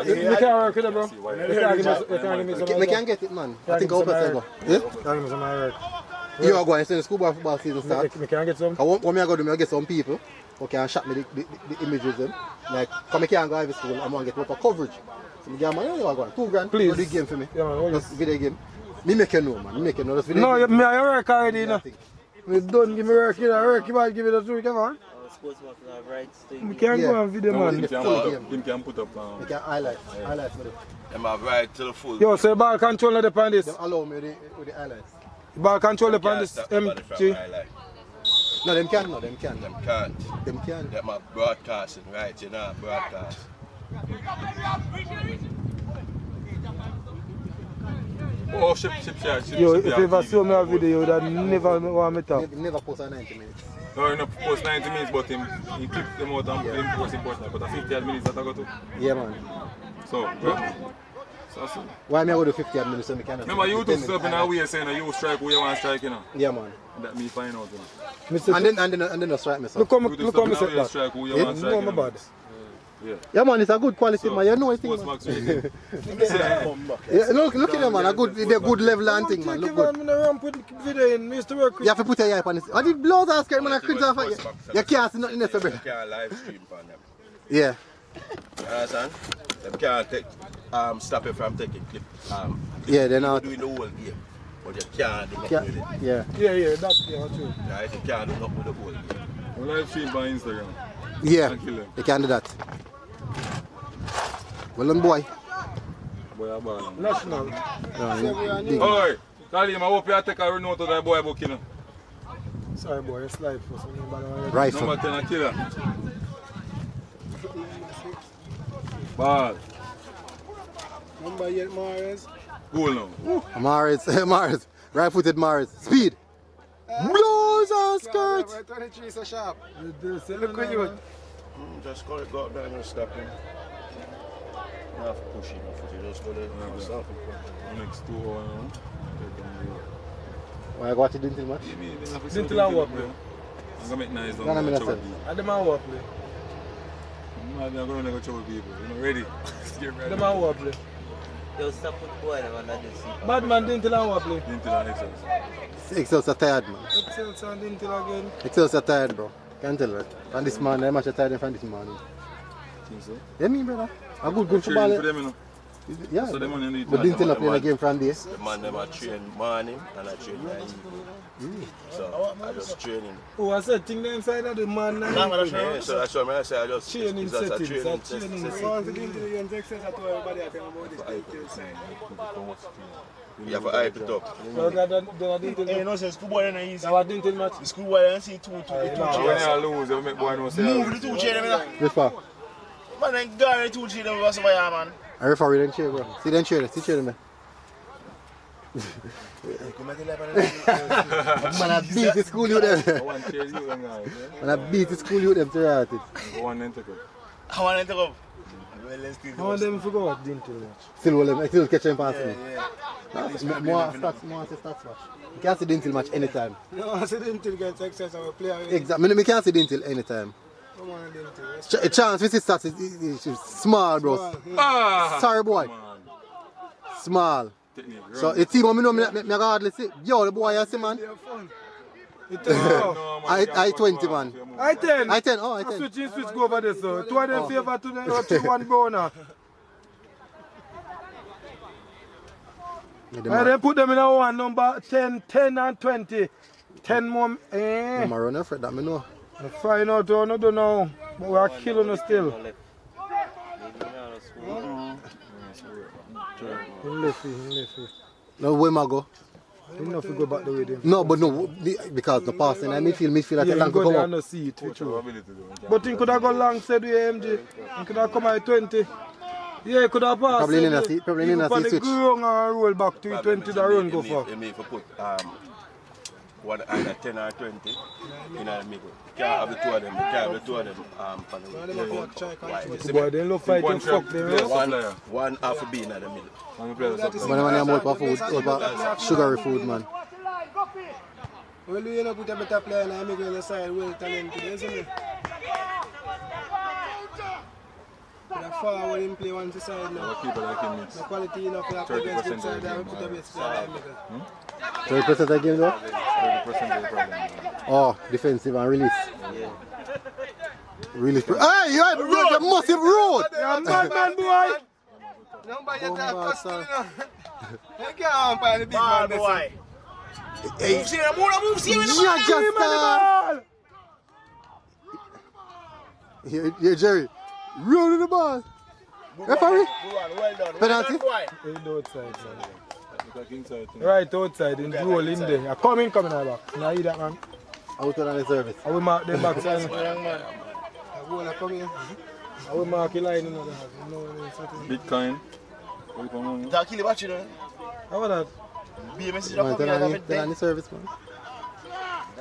You can't work with it, bro. You can't give me some. We can get it, man. I think I'll better go. Yeah? Can't give me some work. You are going to the schoolboy football season start. Me can't get some. What I go do, I get some people who can shot me the images them. Like, come I can't go every school, I'm going to get proper coverage. So I get money, I'm going $2,000. Please. Do the game for me. Yeah, man, hold Just video game. Me make you know, man. Me make you know. Just video No, game. me I work already, you know. Me don't give me work, you know. Work, you might give it a two, come on. Sportsman have rights to We can't go on video, man. Him can put up. You can highlights. Highlights with it. Them have right to the full. Yo, so the ball control the pan this. Them allow me with the highlights. The ball control the pan Can't this stop nobody from MG. highlight. No, them can, no, them can. Them can't. Them can. Them are broadcasting, right? You know, broadcast. Oh, ship. Yo, if you ever saw me a video, you would have never want me talk. Never post on 90 minutes. No, you know, post 90 minutes, but he clip them out and him post important. But a 50 minutes that I got to. Yeah, man. So. Why me I go to 50 minutes so me cannot? Remember, you do stuff in a way saying that you strike who you want to strike, you know? Yeah, man. That me find out, you know? And then no strike me, so. Look how You do me stuff said in a way that. strike who you want to strike, No, you my know? bad. Yeah, man, it's a good quality, man. You know it, Sports man. Max rating. Yeah, look at them, man. They're good level and thing, man. Look good. I'm gonna ramp with video in, me used to work with. You have to put your eye on this. I did blows and skirt, man. I cringe off. You can't see nothing else, bro. You can't live stream on them. Yeah. You understand? Them can't take, stop you from taking clip. Yeah, they're not. Doing the whole game. But you can't do nothing with it. Yeah. Yeah, that's true. Right? You can't do nothing with the whole game. We live stream on Instagram. Yeah. And kill them. They can do that. Well done, boy. Boy, I'm bad. National. Dig. Oi, Kalim, I hope you take a note of that boy book, you know. Sorry, boy, you slide for something. Rifle. Number 10 a killer. Ball. Number 8, Mares. Goal now. Mars. Right-footed Mars. Speed. Blows on skirt. 23 so sharp. Look at you. Just go up there and stop him. Not pushing off it, just go there and stop him. Next 2 hours now. Why you got to do until much? Didn't tell her what play. I'm gonna make nice down No, no, there. no, Trouble no. people. And the man what play. I'm going to go trouble people. You know, ready? Get ready. The man what play. Yo, stop with boy, man, I just see. Bad man didn't tell her what play. Into the exercise. Excel's are tired, man. Excelsior didn't tell her again. Excel's are tired, bro. Can't tell that. And this man, I'm much tired than this man. Think so? Yeah, me, brother. A good Cheering footballer. for them, you know. Yeah. So them only need But didn't tell her play the game from there. The man them I train morning and I train night evening. So I just training. Oh, I said, thing them inside of the man. Yeah, so that's what I say. I just Training it's just a settings, training training test. So once again to the young Texas, I told everybody I tell about this details. You have to hype it up. So that didn't tell Hey, me. no, say schoolboy ain't easy. That what didn't tell much. The schoolboy ain't see two no. chairs. When you lose, you make boy no say. Move the two chairs, man. This far. Man, then guard the two chairs, what's over here, man? I referee then chair, bro. See them chair, see chair, man. Man, I beat the school you them. One chair you them guys. Man, I beat the school you them to right it. One then take it. I want to go. Well, let's do I want them to forget what didn't tell much. Still will them, still catch them passing me. Yeah. More stats match. You can't see Dintil match anytime. No, I said until against Texas, I will play away. Exactly. I can't see Dintil anytime. Come on, Dintil. A chance we see stats is small, bro. Ah! Sorry, boy. Small. Technique. So the team, I know me hardly see. Yo, the boy, I see, man. I 20, man. I 10. I 10, oh, I I 10. switch go over there, so. Two of them favor to them, 3-1 boner. I then put them in a one number 10 and 20. 10 more. I'm a runner for that, me know. I find out, I don't know. But we are killing us still. In left. No, where am I go? You know if you go back the way them. No, but no, because the passing, I midfield, I Yeah, can you go come there up. and not see it, for true. But he could have gone long, said with MG. He could have come at 20. Yeah, he could have passed. Probably in a seat, probably in a seat switch. Go and roll back to 20, the run go for. You need to put what either 10 or 20 in the middle. You can't have the two of them. You can't have the two of them for the Boy, they look fight and fuck them. one half a bean in the middle. Man, I'm out for food, out for sugary food, man. Well, you know, put a better player and I make on the side, well talented, isn't it? The forward him play one side now. The quality enough to have to against good side, I will put a best player in 30% again though? 30% of the problem. Oh, defensive and release. Release. Hey, you had the massive road! Yeah, madman boy! Number you have custom, you know. You can't find the big man boy. Hey, Move, see him, move, yeah, just here, Jerry. Roll in the ball. Referee. Well done. Penalty. Outside, right outside, in roll in there. Yeah, come in, I back. Now, that man. Out on the service. I will mark them back side. I go and come here. I will mark the line. Bitcoin. Don't kill the battery, though. How about Be a message Man, up here, have it they're on dead. the service, man.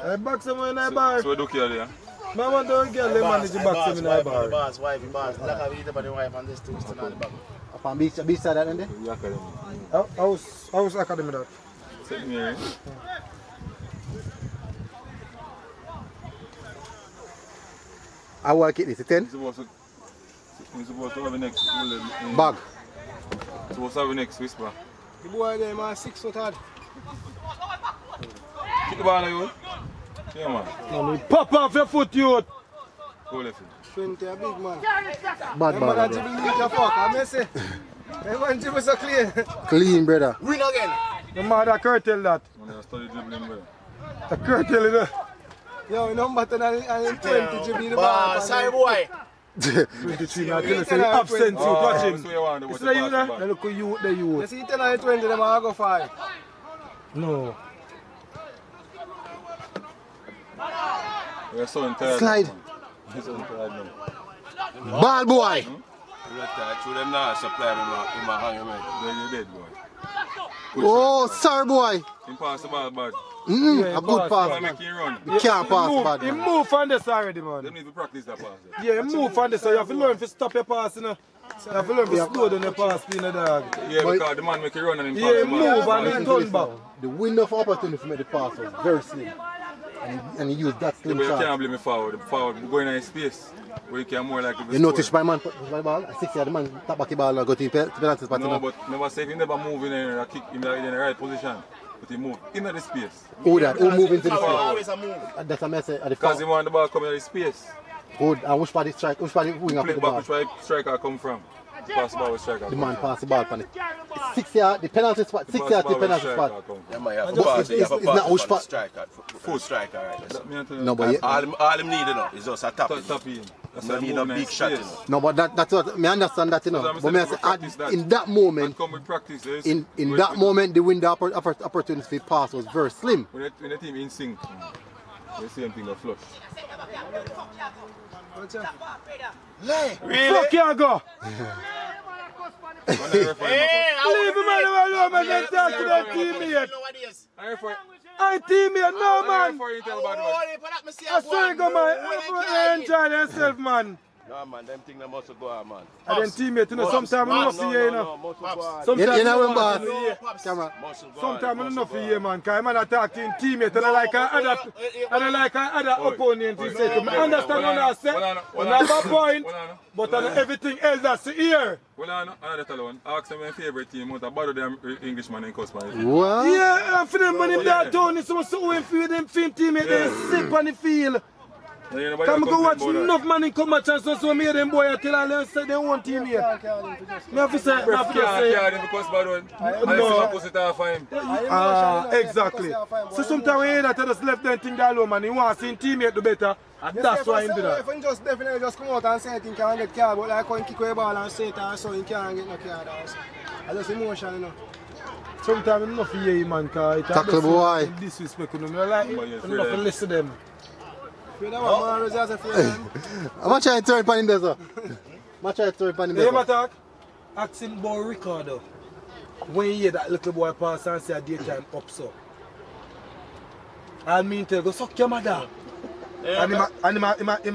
that? I back someone in the bar. So we do here there. Man, want to get them manage the back someone in the bar. Bars, wife, bars. Like I eat about the wife and this thing still on the back. Up on beach side that, there? We academy. House academy that. Sitting here. I work it, is it 10? We're supposed to have the next Bag. Supposed to have the next whisper. The boy there, man, 6 foot hard. Kick the ball, you. Yeah, man. Man, pop off your foot, youth. Go left. 20, a big man. Bad Remember that ball. dribble leak your fuck, I may say. That one dribble so clean. Clean, brother. Win again. The man that curtail that. Man, I study dribbling, brother. The curtail, you know. Yo, number 10 and 20 dribble the ball. Sorry, boy. 23, man. Tell us, say absent, you watch him. It's like you there. Now look at you, the You youth. see 10 and 20, them are go 5. No. We're so tired. Slide. We're so tired now. Ball boy. Through them now, supply in my hand, man. Then you dead, boy. Oh, sorry boy. Impossible, bad. A good pass. Make you run. You can't pass bad. He Man. move from this already, man. Them need to practice that pass. Yeah, he move from this, so you have to learn to stop your pass, you know. You have to learn to slow down your pass, you know, dog. Yeah, because the man make you run and him Yeah, he pass. move and he turn back. The window for opportunity to make the pass was very slim. And he used that Yeah, slim but you shot. can't blame me forward. The forward going in space. Where you can more like You notice my man put my ball, 6 yard, the man tap back the ball and go to the penalty spot. No, but never say if he never move in a kick in the right position. But he move into the space. Who that? Who move into the Always space? a move. That's a message at the Because he foul. want the ball coming in the space. Good. And which part the strike? Which part the wing up Play the back ball? which way striker come from. Pass the ball with striker. The man pass the ball from the 6 yard, the penalty spot, 6 yard to the penalty spot. Yeah, man, you have to But pass it's it. You have to not pass which it for the part. striker. Full striker, right? No, but All him need, you know, is just a tap. Tap in. That's No why need a moving in big shot, you space. know. no, but that's what me understand that, you know. Because I'm But me I saying say, we practice that. in that moment, And come with practice. Yes. in that moment, the window opportunity for pass was very slim. When the team in sync, the same thing the flush. Fuck you, go. Leave him alone, man. Then talk to them teammate. I teammate, no, man. I swear to God, man. Enjoy themselves, man. No, man, them things must go on, man. And then teammate, you know, sometimes we not see you, you know. You know when boss, Sometimes camera. I'm not for you, man, because I'm attacking teammate and I like other opponent. He said, I understand what I said, and I have a point, but on everything else that's here. Well, I'm not alone. Ask them my favorite team, but I bother them Englishman in Cosman. What? Yeah, and for them when him that Tony, so win for them film teammate, they sick on the field. Come go watch enough man in come match and so me them boy till I learn say they want team here. Me have to say, exactly. So sometimes we hear that I just left them thing that alone, man. He wants to see teammate do better, and that's why he do that. If he just definitely just come out and say he can't get card, but like when he kick away ball and say it and so he can't get no card. I just emotion, you know. Sometimes I'm not for you, man, because Tackle boy. Disrespect, you know. I like I'm not for listen to them. I'm going to try to turn pan in there, sir. I'm try to turn pan in there. Hey, talk. Ask him about Ricardo. When you hear that little boy pass and say a daytime up so. I mean tell go suck your mother. And him But you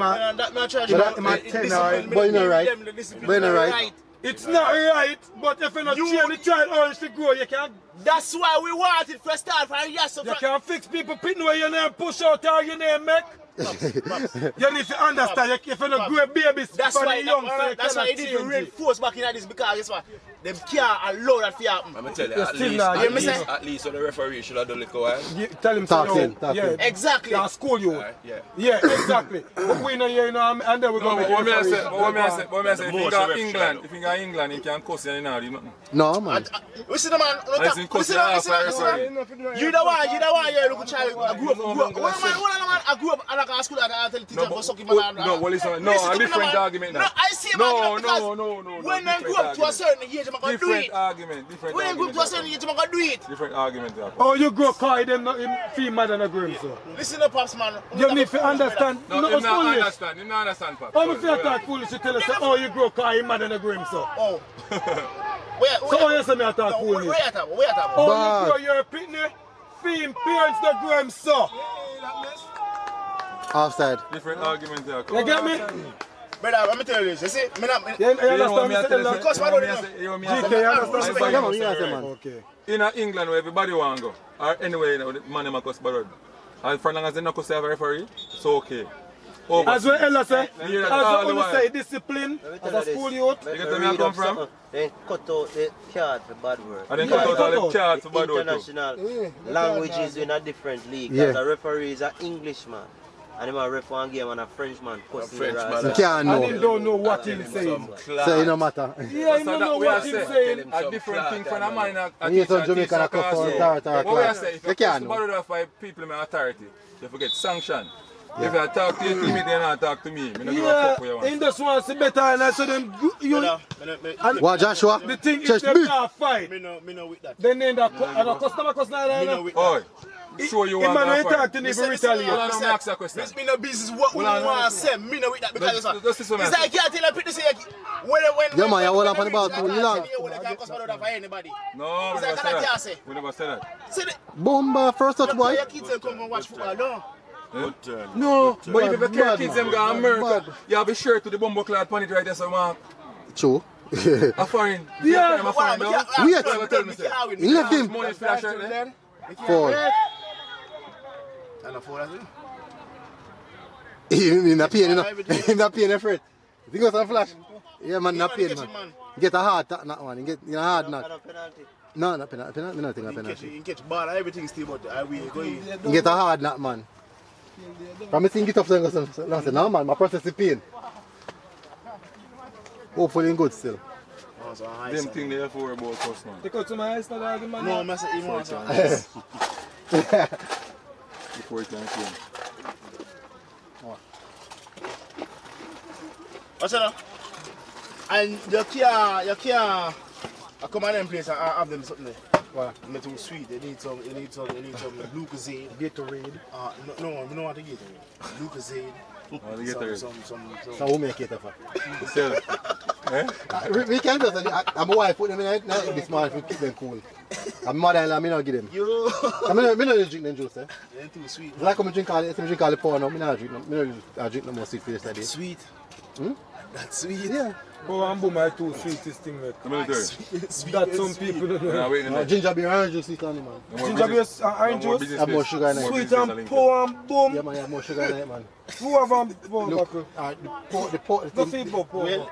know right. It's not right, but if you not train the child orange to grow, you can. That's why we want it for start from yes. You can fix people picking where your name push out or your name make. You need to understand, if you not grow babies, that's why young, so that's why it need to reinforce back in this because guess what? Them can't allow that to happen. I'm gonna tell you, at least the referee should have done it while. Tell him Talk so. in. Exactly. Yeah, school you. Yeah. Yeah, exactly. But we know you know, and then we go. What me I say, if you go to England, you can cuss you know, nothing. No, man. Listen, man. Listen. You the one, you look child. I grew up and I go school and I tell teacher for sucking man. No, well, listen, no, a different argument now. No, I see No. When I grew up to a certain age, I'm going to do it. Different argument. When I grew up to a certain age, I'm going to do it. Different argument. Oh, you grow car, them not feel mad and agree, so. Listen up, Pops, man. You need to understand. No, No, him not understand. Him not understand, Pop. How me feel talk foolish? You tell us, oh, you grow car, you mad and agree, so. Oh. So how you say me talk foolish? Where you at? Oh, you grow your pitney, film parents not grow him, so. Offside. Different argument. You get me? Brother, let me tell you this. You see, me not. You understand me? Because I don't know. GK, you understand? Okay. In England, where everybody want to go, or anyway, you know, the man them cuss borrowed. And for long as they not cuss have a referee, it's okay. As well, Ella say, as all the well while. say discipline, as a school youth. You get where I come from? They cut out the card for bad word. And then cut out all the cards for bad word too. International languages in a different league. Yeah. Because a referee is an Englishman. And him a ref one game and a Frenchman. You can't And he know. don't know what he's saying. So it no matter. Yeah, he don't know what he's saying. A different thing from a man And you told Jamaica to cuss for authority. What we are saying, if You you can't cuss know. borrowed by people with authority, you forget sanction. If I talk to your teammate, they not talk to me. I don't give a fuck what you Yeah, want. in this one, see better, and I saw them, you, What, Joshua? the thing is Just them big. not fight. Me no with that. Then they customer cuss like that. Oi, show you man one when for talk to me for retaliate. Hold on, let me ask you a question. It's been a business. What we want to say, me know with that because Just it's like you can't tell a people say when Yeah, man, you hold up on the ball too long. anybody. No, we It's like never I say can't that. say. We never say that. See the Bomba, first touch boy. your kids will come and watch football, no? No, but if you Bad, care bad, kids man. them go America, Bad. you have a shirt to the bumbo clad pan it right there, so man. True. A foreign. Yeah, I'm a foreign now. Wait. Tell me, say. He left him. Money for that shirt there. Four. And a four, He not paying, you know. He not paying for it. You think it was a flash? Yeah, man, not paying, man. Get a hard that one. Get a hard knock. No, not penalty. Me not think a penalty. You catch ball, everything still, but I will go in. You get a hard knock, man. From me seeing get up to him, I say, no, man, my process is pain. Hopefully in good still. Them thing they have for about us, man. Take out to my eyes, man. No, I say, you want Before it can come. What's that? And you can't come on them place and have them something there. What? Not too sweet. They need some Lucozade. Gatorade. No, we don't want to Gatorade. Lucozade. The Gatorade. So who make it for? Sell. Eh? We can't just, I'm my wife put them in this man to keep them cool. I'm mother-in-law, me not give them. Yo. I mean, me not drink them juice, eh? They're too sweet. It's like when I drink all the porn now, me not drink no more sweet for yesterday. Sweet. Hmm? That's sweet. Yeah. Oh, and boom, my two sweetest thing. Like. The military. That some people don't know. Nah, wait a minute. Ginger beer orange juice sweet on it, man. Ginger beer orange juice. Have more sugar in it. Sweet and poor and boom. Yeah, man, you have more sugar in it, man. Who have Look, the port, the people. Well,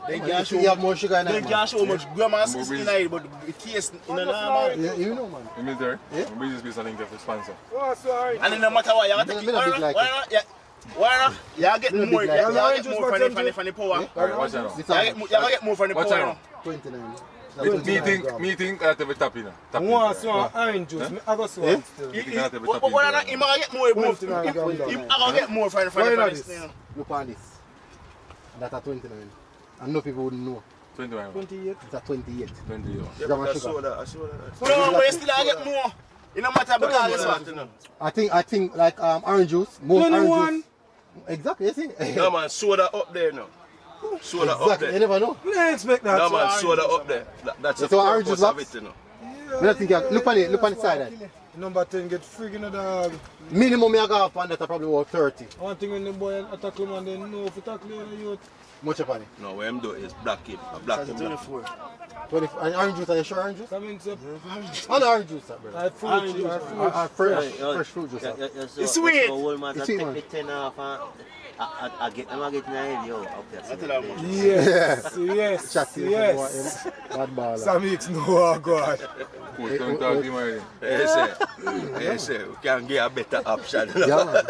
they you can't show have more sugar in they it, man. can't show much grandma's is in it, but it tastes in an arm. Yeah, you know, man. The military? Yeah. The business place I think have a sponsor. Oh, sorry. And then no matter what, you got to Me take not big like it. why not? You get Me not more, big you like get more from the power. Alright, watch out now. This You get more from the Watch power. out. 29. Me think I have to tap in. Tap in. One so orange juice. I got so one still. You think I have to tap in. What not? You might get more. I gonna get more from this? the Look on this. That's a 29. And no people wouldn't know. 21. 28. It's a 28. 20 euro. Gram of I sugar. saw that. No, but you still get more. It no matter because guess what? I think like orange juice. More orange 21. juice. Exactly, you see? No man, soda up there now. Soda up Exactly, you there. never know. I expect that. No man, soda up there. That's the So orange purpose is of box? it, you know. I don't think look on the side. Number 10 get friggin' the dog. Minimum I got up on that probably about 30. One thing when the boy attack him and then know if he tackle the youth. Much upon it. No, what I'm doing is black him. I black him. 24. 20, and orange juice, are you sure orange juice? That means On orange juice, brother. I fruit juice. Fresh fruit juice. It's sweet. Wolmer It's take sweet, man. the 10 off and I get them, I get in the head, yo. Yes, Chat yes. Bad baller. Some mix no God. Coach, don't talk to him already. Yes, sir. We can get a better option. Yeah, man.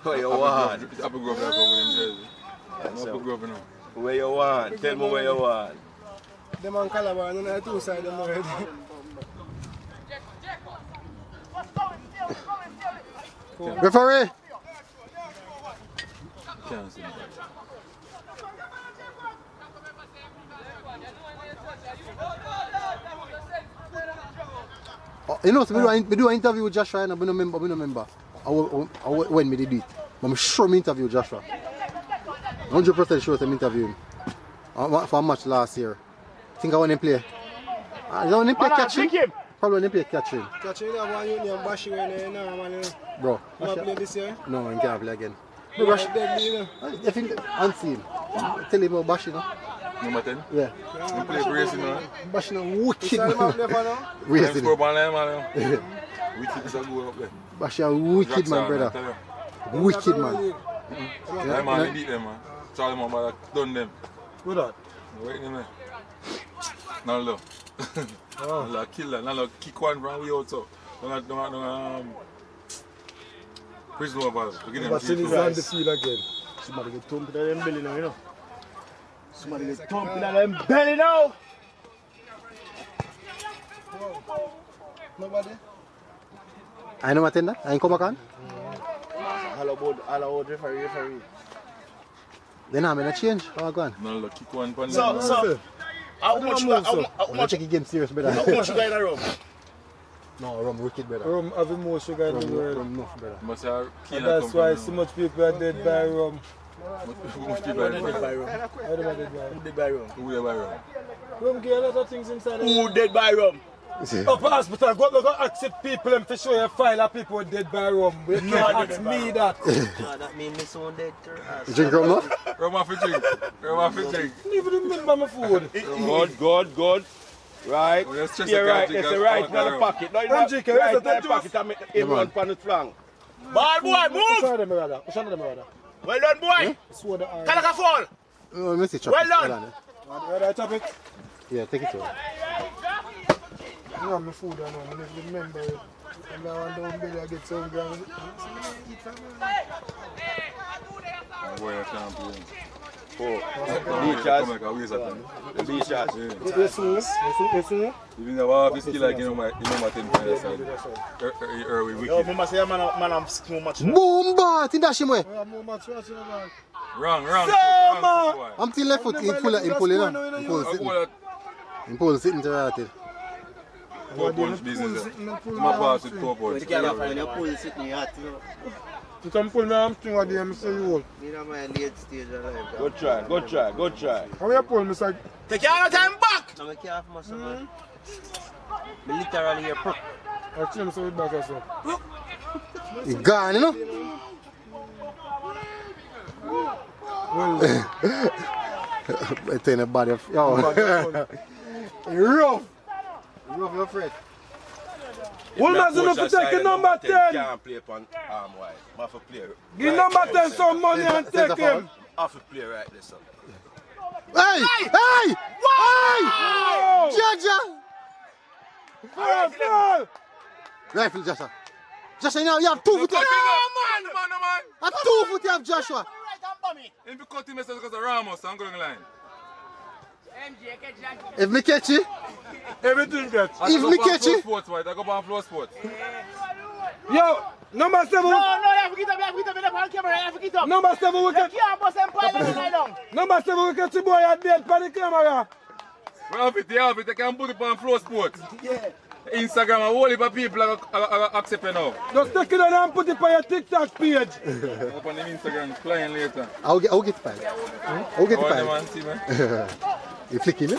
What you want? It's Apple Grove that come with them jersey. Apple Grove, you know. Where you want? Tell me where you want. Them on Calabar, and then I two side them already. Referee. Can't see me. You know, so we do an interview with Joshua and I don't remember. When we did it. But I'm sure we interviewed Joshua. 100% sure I'm interviewing him. For a match last year. I think I want him play. Is that when him play catching? Probably when him play catching. Catching you have one union bash you in there, man. Bro. You want to play this year? No, he can't play again. You want to deadly, you know? I think unseen. Tell him about Bash, you know? Number 10? Yeah. You play Preseason, man. Bash, you know, wicked, It's all about man. never know. Them Racing. score ball line, man. Wicked is a goal up there. Bash, you wicked, man, Jackson, brother. Wicked, man. Yeah, man, they beat them, man. Charlie Mamba done them. Who that? Wait a minute. Now look. Now kill that. Now kick one from way out so. Don't prison over. Give them But still is on the field again. Somebody get thumped in them belly now, you know. Somebody get thumped in them belly now. Nobody? I know attend that. I ain't come back on. All about referee. Then I'm gonna change. How I gone? Now look, kick one from So, how much you got? How I'm gonna check the game serious, brother. much you got in a room? No, rum wicked, brother. Rum have more sugar in the world. Rum enough, brother. Must have And that's why so much people are dead by rum. Much people are dead by rum. I don't know dead by rum. Who dead by rum? Who dead by rum? Rum get a lot of things inside. Who dead by rum? Up hospital, go accept people them to show you a file of people dead by rum. You can't ask me that. That means me someone dead too. You drink rum now? Rum off a drink. Rum off a drink. I don't even remember my food. Good. Right. Oh, that's just Yeah, a right. drink It's of right in alcohol. the pocket. No, I'm not drinking. right Is in that the juice? pocket and make everyone on the flank. Ball boy, move! Which one of them, brother? Which one of them, brother? Well done, boy. Sword the iron. Kalaka fall. Oh, let me see. Well done. Brother, I chop it. Yeah, take it to her. You have my food, I know. I just remember it. And now I'm down there, I get some ground. Boy, I can't play. Oh, Come like a waste of time. the beach shots. Yes, sir. Even though I have a skill like you know my 10 points side. Irwin Yo, wicked. remember say man I'm too much. Boom, bar! Think that shit, way. I have more match watching about. Wrong. I'm still left foot. He pull it, I pull sitting to right it. Four punch business. My pass with 4 When points. you pull it in your heart, you know. You can pull me hamstring at the end, I say you hold. You know my late stage of life. Good try. How you pull me, sir? Take your time back. I'm care of myself, man. Me literally here perk. I'll change some back also. He gone, you know? I tell you body of yo. Rough, your friend. Wolmer's enough to take the number 10. Can't play upon arm wide. Have to play. Give number 10 some money and take him. Have to play right there, son. Hey! Jaja! Fall! Rifle, Joshua. Joshua, you have 2 foot. Man. At 2 foot you have Joshua. If you cut him because of Ramos, I'm going line. If me catch you, Everything gets. if me catch you, I go on floor sports. Yo, number 7. No, you have to get up on camera. You have to get up. Number 7 we catch. can't bust them pilot right down. Number 7 we catch the boy at dead on the camera. Well, if it, I can put it on floor sports. Yeah. Instagram, a whole heap of people are accepting now. Just take it down and put it on your TikTok page. Up on the Instagram, flying later. I'll get the five. I'll get the How man, five. see man? You flicking it?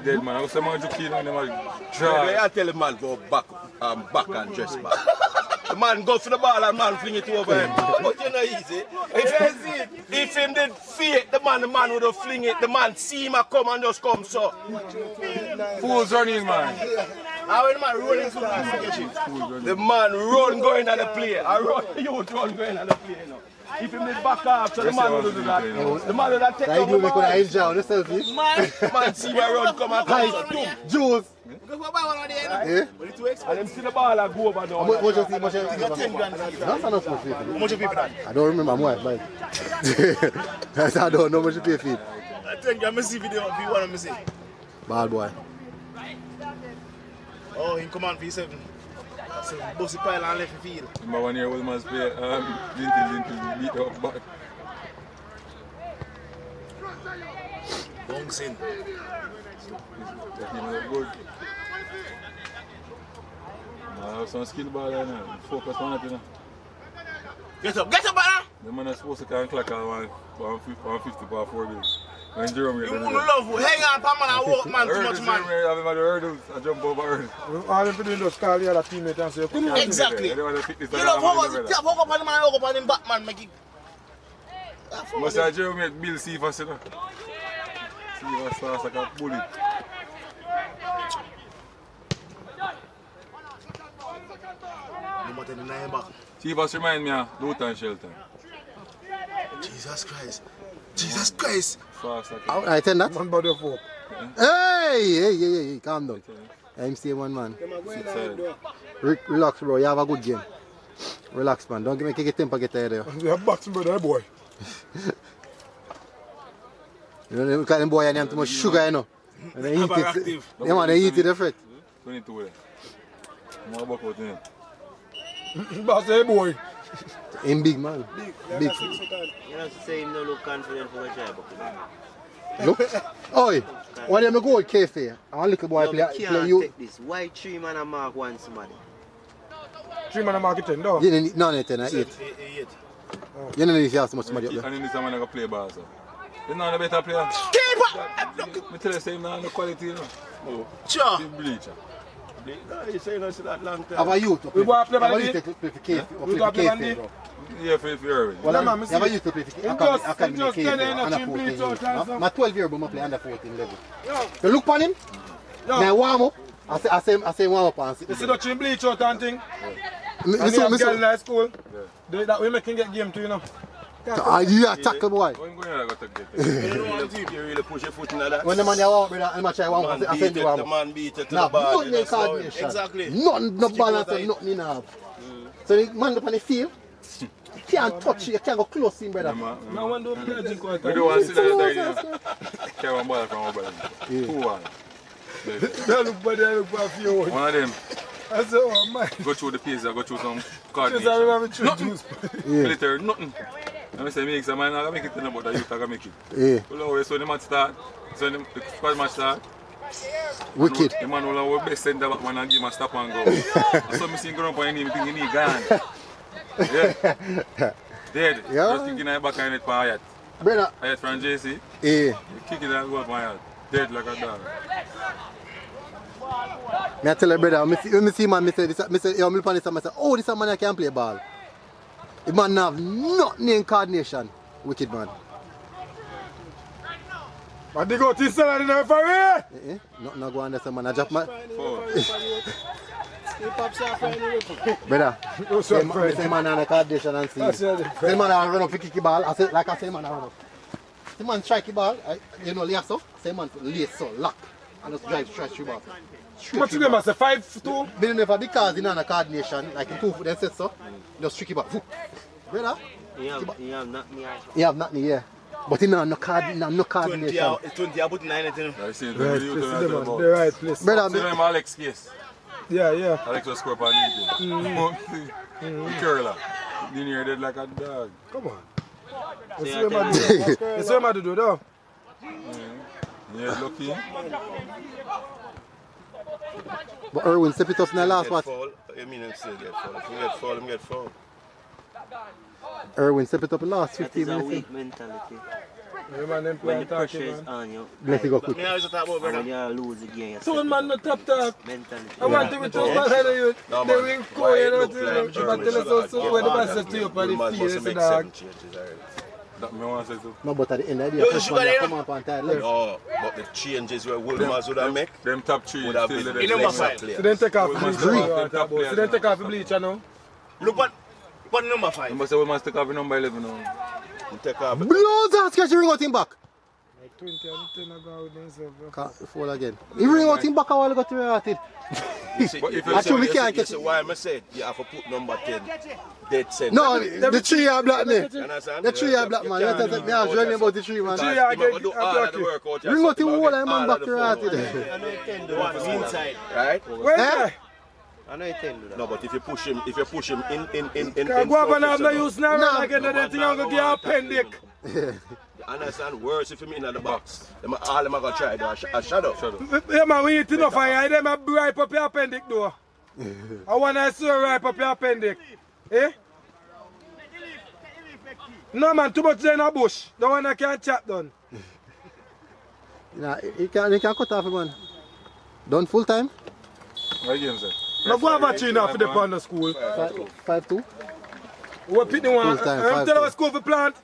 Dead man, I was saying, man, you kill him, man. I Try. tell the man go back and dress back. The man go for the ball and man fling it over him. But you know easy. If him did fake the man would have fling it. The man see him a come and just come so. Fools running, man. How the man rolling so the man run going at the play. I run you run going at the play, you know. If him did back up, so the man would do that. The man would have taken I the do make ball. an enjoy the selfie. Man see my run come and come so boom. Jules. And him see the ball and go over now. How much you think? That's enough for free. How much you pay for that? I don't remember my wife, man. I don't know how much you pay for it. I think I'm see video if you want to see. Bad boy. Oh, in command V7. So bossy pile and left the field. Remember one year Wolmer's play, Linton beat up back. Bouncing. That team look good. I have some skill ball there now. Focus on it, you know. Get up, brother! The man is supposed to can clock on 150 for 4 bills. When Jerome You wouldn't love you. Hang on, Pam, and walk, man, too much, man. I have him at the hurdles, I jump over hurdles. All them doing is call the other teammate and say, come on. Exactly. I don't want to pick this You know, hook up on the man, hook up on him back, man, make it. Must have Jerome Bill see if I see that. See if I start like a bullet. No matter the nine back. See if I remind me of Luton Shelton. Jesus Christ. Jesus Christ. Fast like I tell that. One body of hope. Hey, calm down. I'm still one man. Relax, bro. You have a good game. Relax, man. Don't make it temper get there. You have boxing brother, boy. You know, look at them boy and them too much sugar, you know. And they eat it. Yeah, man, they eat it different. 22 there. I'm about to him. Boss, hey boy. Him big man. Big. You know, say him no look confident for a try, but Look. Oi. When them go with cafe, and little boy no, play can't you. take this. Why 3 man a mark one somebody? 3 man a market 10 though. You need no 10 8. You don't need to have so much money up there. And then someone that can play ball, so. He's not a better player. Keeper! I tell you, same now the quality, you know. Oh, sure. He's bleacher. No, you say no see that long time. Have a youth to play. We go play Have a Bandy? youth to play for Cave. We go play Bandy? Yeah, for Irwin. Well, Yeah, have man, me a see. youth to play for Him Academy just Cave. tell you not Under to 14 bleach out years. and stuff. My 12 year old play under 14 level. Yo, You look on him, yo. now warm up. I say warm up and sit. You see the chin bleach out and thing? Me And you have girl in so. high school? That we making get game to, you know. Yeah, tackle boy. When you go to get You don't want to you really push your foot in that. When the man walk, brother, and the man try warm up, I send the warm The up. man beat it to Nah, the ball. nothing in coordination. Exactly. Nothing, no balance and nothing in half. So the man up on the field, you can't touch it, you can't go close to him, brother. No one do play drink water. We don't want to see that. Carry one ball from our brother. Who one? They look for a few. One of them. I said, oh man. Go through the pizza, go through some Just coordination. I remember true juice. Military, nothing. And I say, make some man, I'm going to make it, but the youth are going to make it. Yeah, Well, always when the match start, so the squad match start, wicked. the man will always best send the back man and give him a stop and go. And so I see him go up on him, thinking he gone. Yeah. Dead. Yeah. Just kicking the back and it for Hayat. Brother, Hayat from JC, yeah. he kick it and go up on Hayat. Dead like a dog. Me I tell you, brother, when me see man, me say, yo, me look on this and I say, oh, this man can play ball. The man have nothing in coordination. Wicked man. But they go to Salad in the referee. Nothing go on there, man. I drop my... Four. Brother, What's say up, friend? man on the coordination and see. That's it, Say man run up to kick the ball. I say, like I say, man run up. Say man strike the ball, you know, lay so. Say man lay so, lock. And just drive straight through ball. What you them, I say 5-2? But never because in a coordination, like in 2 foot, then set so, just tricky ball. Brother, You have nothing here. you have nothing here. But in no coordination. 20, I put 9 at him. I see the Right, video place to them the on ball. the right place. Brother, See them Alex case. Yeah. Alex was score for anything. Curler. Didn't hear dead like a dog. Come on. So You see you what I tell do? You see what I do though? Yeah, lucky. but Irwin step it up in the last what? Foul. You mean him still get foul. If you get foul, him get foul. Irwin step it up in the last that 15 is a minutes. weak mentality. You man them When the play pressure talking, is man. on you, Let it go But quick. me always talk about and when brother. you lose the game, you So set man it no up. top talk. Mentality. I want to be told by the youth. No, They man. will go, you know, Look to like you. But tell us also when the man says to you for the must field, make it's a 7 dog. changes already. That me want to say too. No, but at the end of the Yo, day, you first should man go that there. come up and tie left. No, but the changes where Wolmer would have make Them top three would have still been there. in number Next 5. So then take off the Well, bleach. man, you want to top talk about. players So then take now. off the bleach, you know. Look what number 5. Number 7 must take off the number 11 now. Take off. Blows that sketch, he ring out him back. Like 20 and 10 ago with himself, bro. Can't fall again. He ring out him back a while ago to react it. But if Actually, we can't you catch see it. why I said you have to put number 10 dead center. No, the tree are black, man. You understand? The tree are black, man. You tell me, I was dreaming about the tree, man. Tree Because are him a go do get- all of the block work out here, Ring out so him him whole get and man all back of the to phone react out. it. I know you can do The one that. inside, right? Where Eh? is I know you can do that. No, but if you push him in Can go up and have no front, use now, No. like that thing I'm going to get a pendic. you understand? Worse if you mean in the box. All them are going to try to a shadow. Yeah man, we eat enough and you them a ripe up your appendix though. I want to see ripe up your appendix. Eh? No man, too much there in a bush. The one that can't chat done. Nah, he can cut off him, man. Done full time? What game say? No go have a tree now for the pond of school. 5-2. We pick the one. Full time, I'm telling you 5-2. what school for plant.